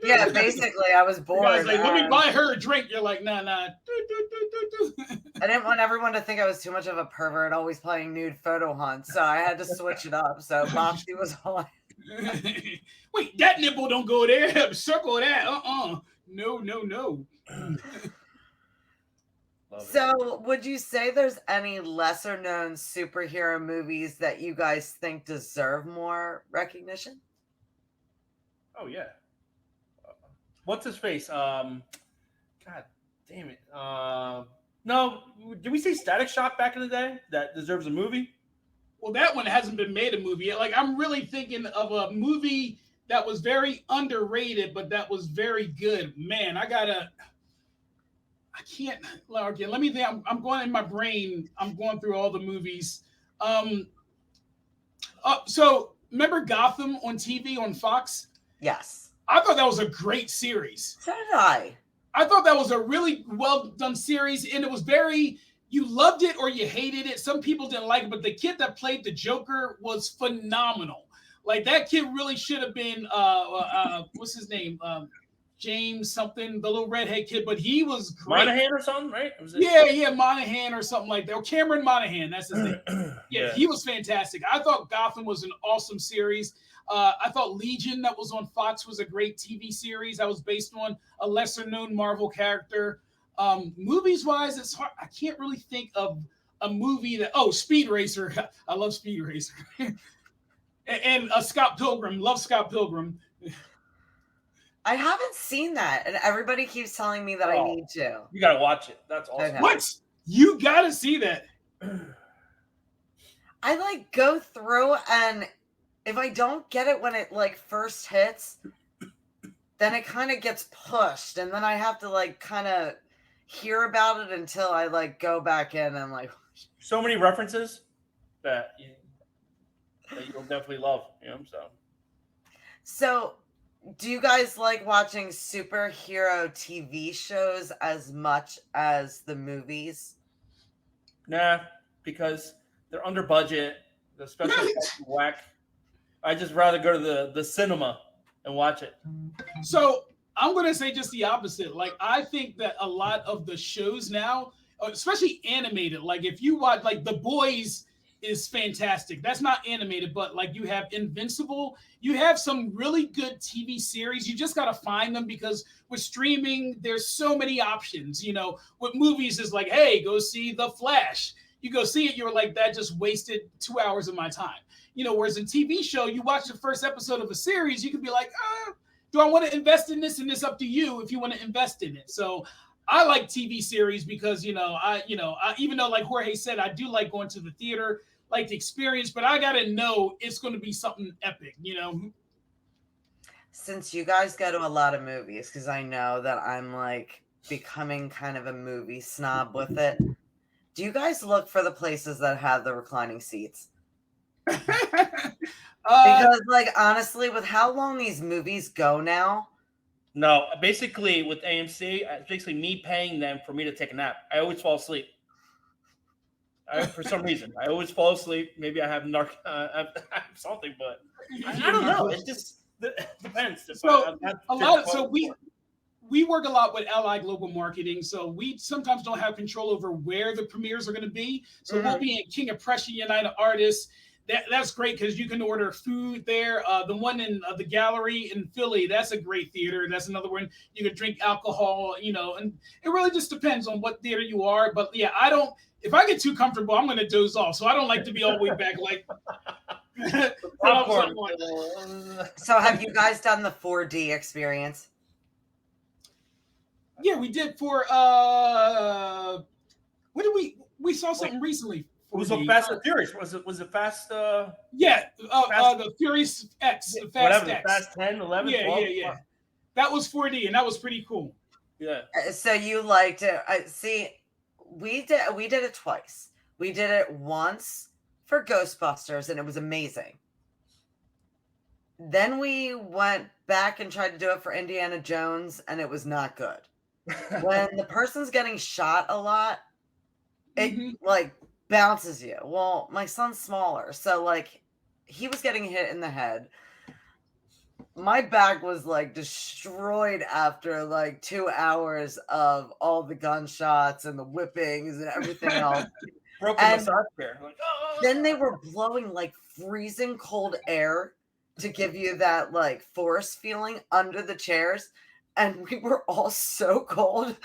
Yeah, basically I was bored. I was like, let me buy her a drink. You're like, nah. I didn't want everyone to think I was too much of a pervert always playing nude photo hunts, so I had to switch it up. So Boxy was all Wait, that nipple don't go there. Circle that. No. So, would you say there's any lesser known superhero movies that you guys think deserve more recognition? Oh yeah. What's his face? God damn it. No, did we say Static Shock back in the day? That deserves a movie. Well, that one hasn't been made a movie yet. Like, I'm really thinking of a movie that was very underrated, but that was very good. Man, I can't. Okay, let me think. I'm going in my brain. I'm going through all the movies. Um, so remember Gotham on TV on Fox? Yes. I thought that was a great series. So did I. I thought that was a really well done series, and it was very. You loved it or you hated it. Some people didn't like it, but the kid that played the Joker was phenomenal. Like that kid really should have been. What's his name? James something, the little redhead kid, but he was great. Monahan or something, right? Yeah, Monahan or something like that. Or Cameron Monahan, that's his name. Yeah, he was fantastic. I thought Gotham was an awesome series. I thought Legion, that was on Fox, was a great TV series. That was based on a lesser-known Marvel character. Movies-wise, it's hard. I can't really think of a movie that. Oh, Speed Racer. I love Speed Racer. and Scott Pilgrim. Love Scott Pilgrim. I haven't seen that, and everybody keeps telling me that I need to. You gotta watch it. That's awesome. Okay. What? You gotta see that. I like go through, and if I don't get it when it like first hits, then it kind of gets pushed, and then I have to like kind of hear about it until I like go back in and like. So many references that you'll definitely love. So, do you guys like watching superhero TV shows as much as the movies? Nah, because they're under budget. The special effects are whack. I just rather go to the cinema and watch it. So I'm gonna say just the opposite. Like I think that a lot of the shows now, especially animated, like if you watch like The Boys is fantastic. That's not animated, but like you have Invincible, you have some really good TV series. You just gotta find them because with streaming, there's so many options. With movies is like, hey, go see The Flash. You go see it, you're like, that just wasted 2 hours of my time. Whereas in TV show, you watch the first episode of a series, you could be like, do I want to invest in this? And it's up to you if you want to invest in it. So I like TV series because, I even though like Jorge said, I do like going to the theater, like the experience, but I got to know it's going to be something epic, Since you guys go to a lot of movies, because I know that I'm like becoming kind of a movie snob with it. Do you guys look for the places that have the reclining seats? Because, like, honestly, with how long these movies go now. No, basically with AMC, it's basically me paying them for me to take a nap. I always fall asleep. For some reason, I always fall asleep. Maybe I have something, but I don't know. It just depends. We work a lot with Ally Global Marketing, so we sometimes don't have control over where the premieres are going to be. So we'll be in King of Prussia United Artists. That's great because you can order food there. The one in the gallery in Philly, that's a great theater. That's another one you can drink alcohol, and it really just depends on what theater you are. But yeah, if I get too comfortable, I'm going to doze off. So I don't like to be all the way back. Like, So have you guys done the 4D experience? Yeah, we did for what did we saw something recently. It was a Fast and Furious. Was it Fast? Yeah, the Furious X, the Fast X. Fast 10, 11, 12. Yeah. That was 4D, and that was pretty cool. Yeah. So you liked it. See, we did it twice. We did it once for Ghostbusters, and it was amazing. Then we went back and tried to do it for Indiana Jones, and it was not good. When the person's getting shot a lot, it like bounces you. Well, my son's smaller, so like he was getting hit in the head. My back was like destroyed after like 2 hours of all the gunshots and the whippings and everything else. Broken massage chair. Like, Then they were blowing like freezing cold air to give you that like force feeling under the chairs. And we were all so cold.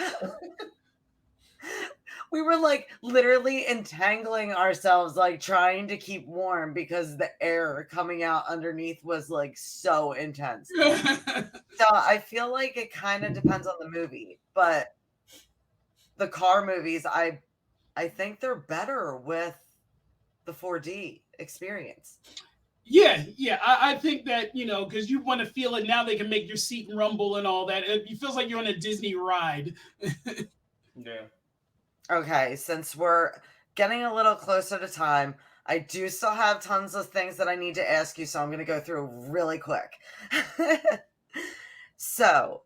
We were like literally entangling ourselves, like trying to keep warm because the air coming out underneath was like so intense. So I feel like it kind of depends on the movie, but the car movies, I think they're better with the 4D experience. Yeah, I think that, because you want to feel it now, they can make your seat rumble and all that. It feels like you're on a Disney ride. Yeah. Okay, since we're getting a little closer to time, I do still have tons of things that I need to ask you, so I'm going to go through really quick. So,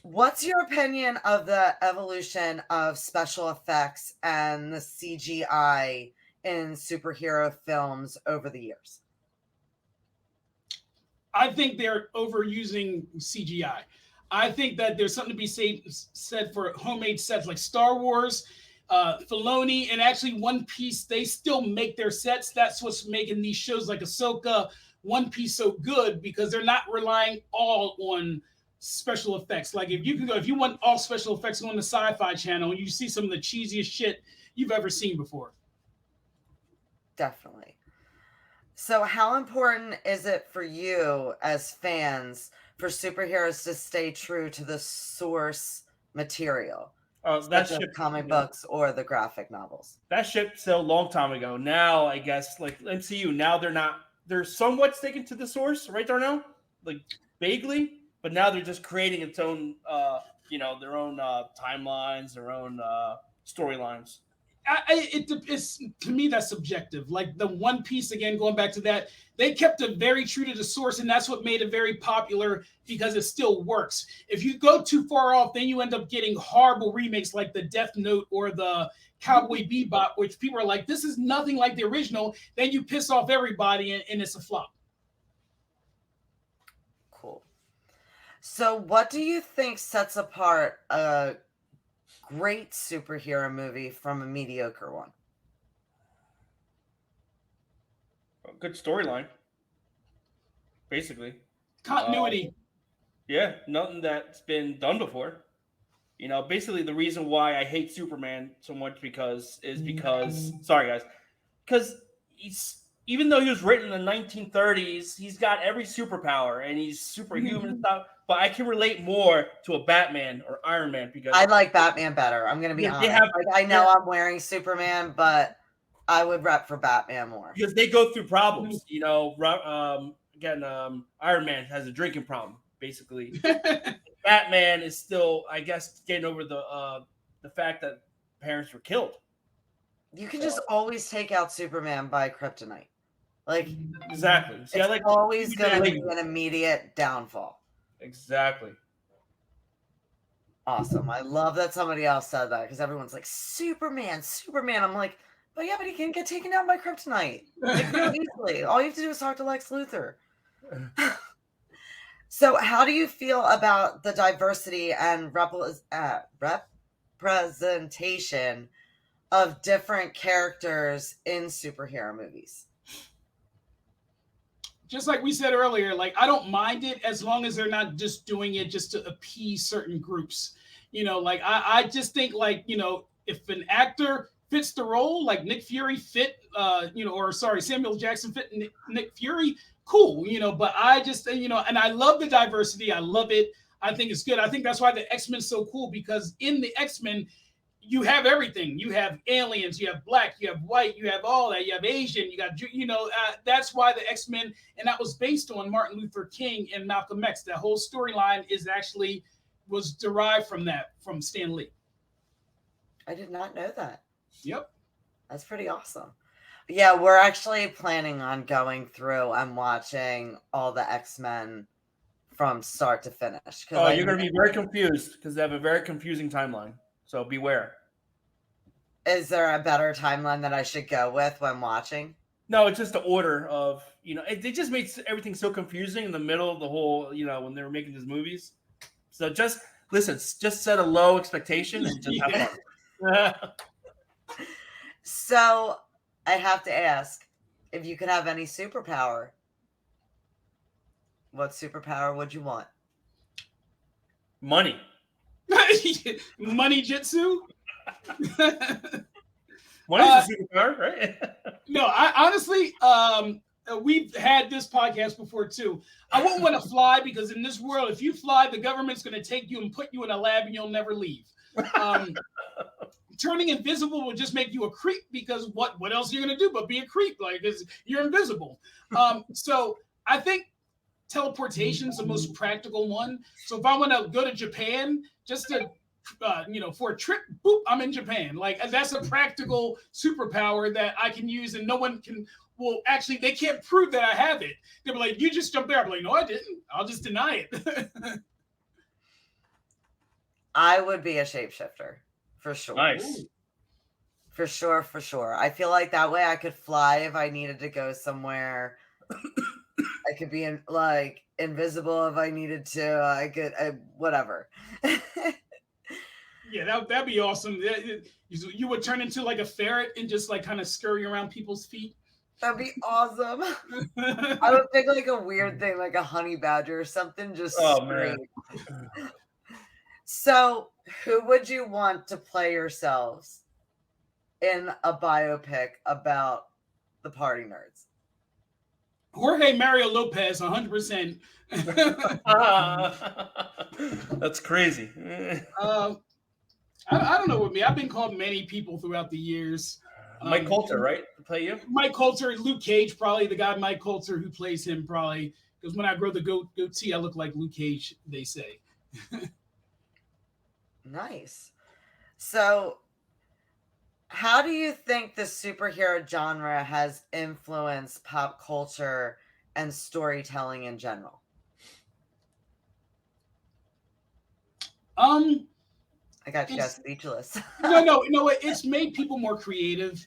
what's your opinion of the evolution of special effects and the CGI in superhero films over the years? I think they're overusing CGI. I think that there's something to be said for homemade sets like Star Wars, Filoni, and actually One Piece. They still make their sets. That's what's making these shows like Ahsoka, One Piece so good, because they're not relying all on special effects. Like if you want all special effects, go on the Sci-Fi Channel and you see some of the cheesiest shit you've ever seen before. Definitely. So, how important is it for you as fans for superheroes to stay true to the source material, That such as ship, comic books or the graphic novels? that ship sailed a long time ago. Now, I guess, like MCU, now they're not. They're somewhat sticking to the source, right, Darnell? Like vaguely, but now they're just creating its own, their own timelines, their own storylines. It's to me that's subjective. Like the One Piece again, going back to that, they kept it very true to the source, and that's what made it very popular because it still works. If you go too far off, then you end up getting horrible remakes like the Death Note or the Cowboy Bebop, which people are like, this is nothing like the original. Then you piss off everybody, and it's a flop. Cool. So, what do you think sets apart a great superhero movie from a mediocre one? A good storyline, basically. Continuity. Yeah, nothing that's been done before. Basically the reason why I hate Superman so much because sorry guys, because even though he was written in the 1930s, he's got every superpower and he's superhuman and stuff. But I can relate more to a Batman or Iron Man because I like Batman better. I'm going to be honest. I know I'm wearing Superman, but I would rep for Batman more because they go through problems. Iron Man has a drinking problem, basically. Batman is still, I guess, getting over the fact that parents were killed. You can just always take out Superman by kryptonite. Like exactly. See, it's I like always going to be an immediate downfall. Exactly. Awesome. I love that somebody else said that because everyone's like, Superman. I'm like, but yeah, but he can get taken out by kryptonite. Like, real easily. All you have to do is talk to Lex Luthor. So, how do you feel about the diversity and representation of different characters in superhero movies? Just like we said earlier, like I don't mind it as long as they're not just doing it just to appease certain groups. Like I just think like, if an actor fits the role, like Nick Fury fit, Samuel Jackson fit Nick Fury, cool, but I just, and I love the diversity. I love it. I think it's good. I think that's why the X-Men is so cool because in the X-Men, you have everything. You have aliens, you have black, you have white, you have all that. You have Asian, you got, that's why the X-Men, and that was based on Martin Luther King and Malcolm X. That whole storyline was derived from Stan Lee. I did not know that. Yep. That's pretty awesome. Yeah, we're actually planning on going through and watching all the X-Men from start to finish. Oh, you're going to be very confused because they have a very confusing timeline. So beware. Is there a better timeline that I should go with when watching? No, it's just the order of, they just made everything so confusing in the middle of the whole, when they were making these movies. So just listen, just set a low expectation and just have fun. So I have to ask, if you could have any superpower, what superpower would you want? Money. Money jitsu. Money's a superpower, right? No, I honestly, we've had this podcast before too. I won't want to fly because in this world, if you fly, the government's going to take you and put you in a lab and you'll never leave. turning invisible will just make you a creep, because what else are you gonna do but be a creep? Like, you're invisible. So I think teleportation is the most practical one. So if I want to go to Japan just to for a trip, boop, I'm in Japan. Like, that's a practical superpower that I can use, and no one can. Well, actually, they can't prove that I have it. They'll be like, "You just jumped there." I'm like, "No, I didn't. I'll just deny it." I would be a shapeshifter for sure. Nice. For sure, for sure. I feel like that way I could fly if I needed to go somewhere. I could be like invisible if I needed to. I could whatever. Yeah, that'd be awesome. You would turn into like a ferret and just like kind of scurry around people's feet. That'd be awesome. I would pick like a weird thing, like a honey badger or something. Just man. So, who would you want to play yourselves in a biopic about the Party Nerds? Jorge Mario Lopez, 100%. That's crazy. I don't know with me. I've been called many people throughout the years. Mike Coulter, right? To play you? Mike Coulter, Luke Cage, probably the guy Mike Coulter who plays him, probably, because when I grow the goatee, I look like Luke Cage, they say. Nice. So, how do you think the superhero genre has influenced pop culture and storytelling in general? I got you guys speechless. No, it's made people more creative.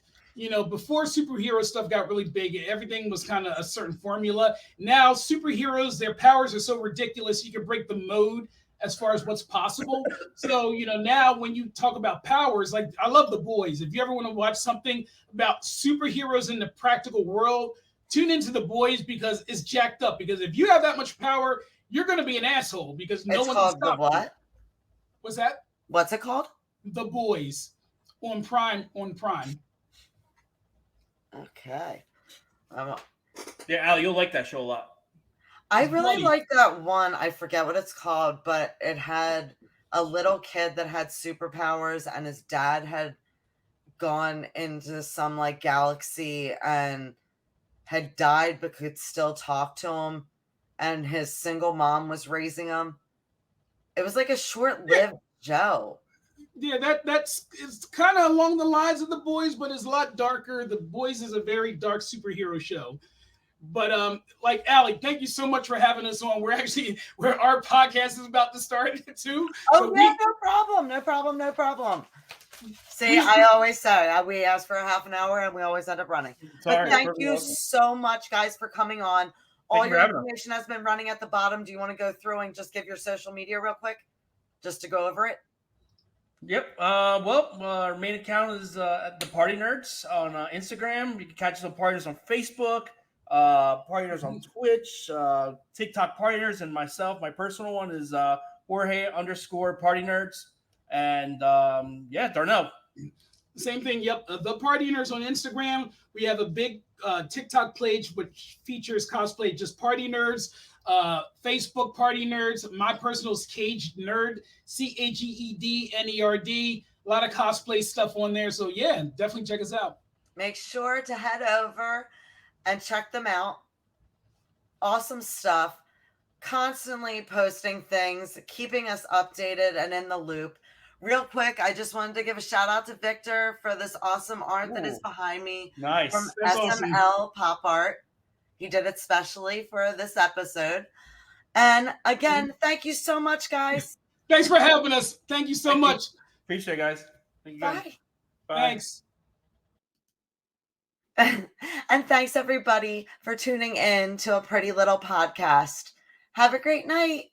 Before superhero stuff got really big, everything was kind of a certain formula. Now superheroes, their powers are so ridiculous, you can break the mode as far as what's possible. So, now when you talk about powers, like, I love The Boys. If you ever want to watch something about superheroes in the practical world, tune into The Boys, because it's jacked up. Because if you have that much power, you're going to be an asshole, because no one can stop what? you. What's that? What's it called? The Boys on Prime. Okay. Yeah, Al, you'll like that show a lot. I really like that one. I forget what it's called, but it had a little kid that had superpowers, and his dad had gone into some like galaxy and had died but could still talk to him, and his single mom was raising him. It was like a short-lived show. Yeah, it's kind of along the lines of The Boys, but it's a lot darker. The Boys is a very dark superhero show. But like, Allie, thank you so much for having us on. We're our podcast is about to start too. Oh, so yeah, no problem. See, I always say we ask for a half an hour and we always end up running. But thank you so much, guys, for coming on. All your information has been running at the bottom. Do you want to go through and just give your social media real quick, just to go over it? Yep. Our main account is at the Party Nerds on Instagram. You can catch us on Party Nerds on Facebook, Party Nerds on Twitch, TikTok Party Nerds, and myself. My personal one is Jorge_Party Nerds. And Darnell. Same thing. Yep. The Party Nerds on Instagram. We have a big TikTok page which features cosplay, just Party Nerds. Facebook Party Nerds. My personal is Caged Nerd, CAGEDNERD. A lot of cosplay stuff on there. So yeah, definitely check us out. Make sure to head over and check them out. Awesome stuff. Constantly posting things, keeping us updated and in the loop. Real quick, I just wanted to give a shout out to Victor for this awesome art that is behind me. Nice. From That's SML awesome. Pop Art. He did it specially for this episode. And again, thank you so much, guys. Thanks for having us. Thank you so much. Appreciate it, guys. Thank you, guys. Bye. Thanks. And thanks, everybody, for tuning in to A Pretty Little Podcast. Have a great night.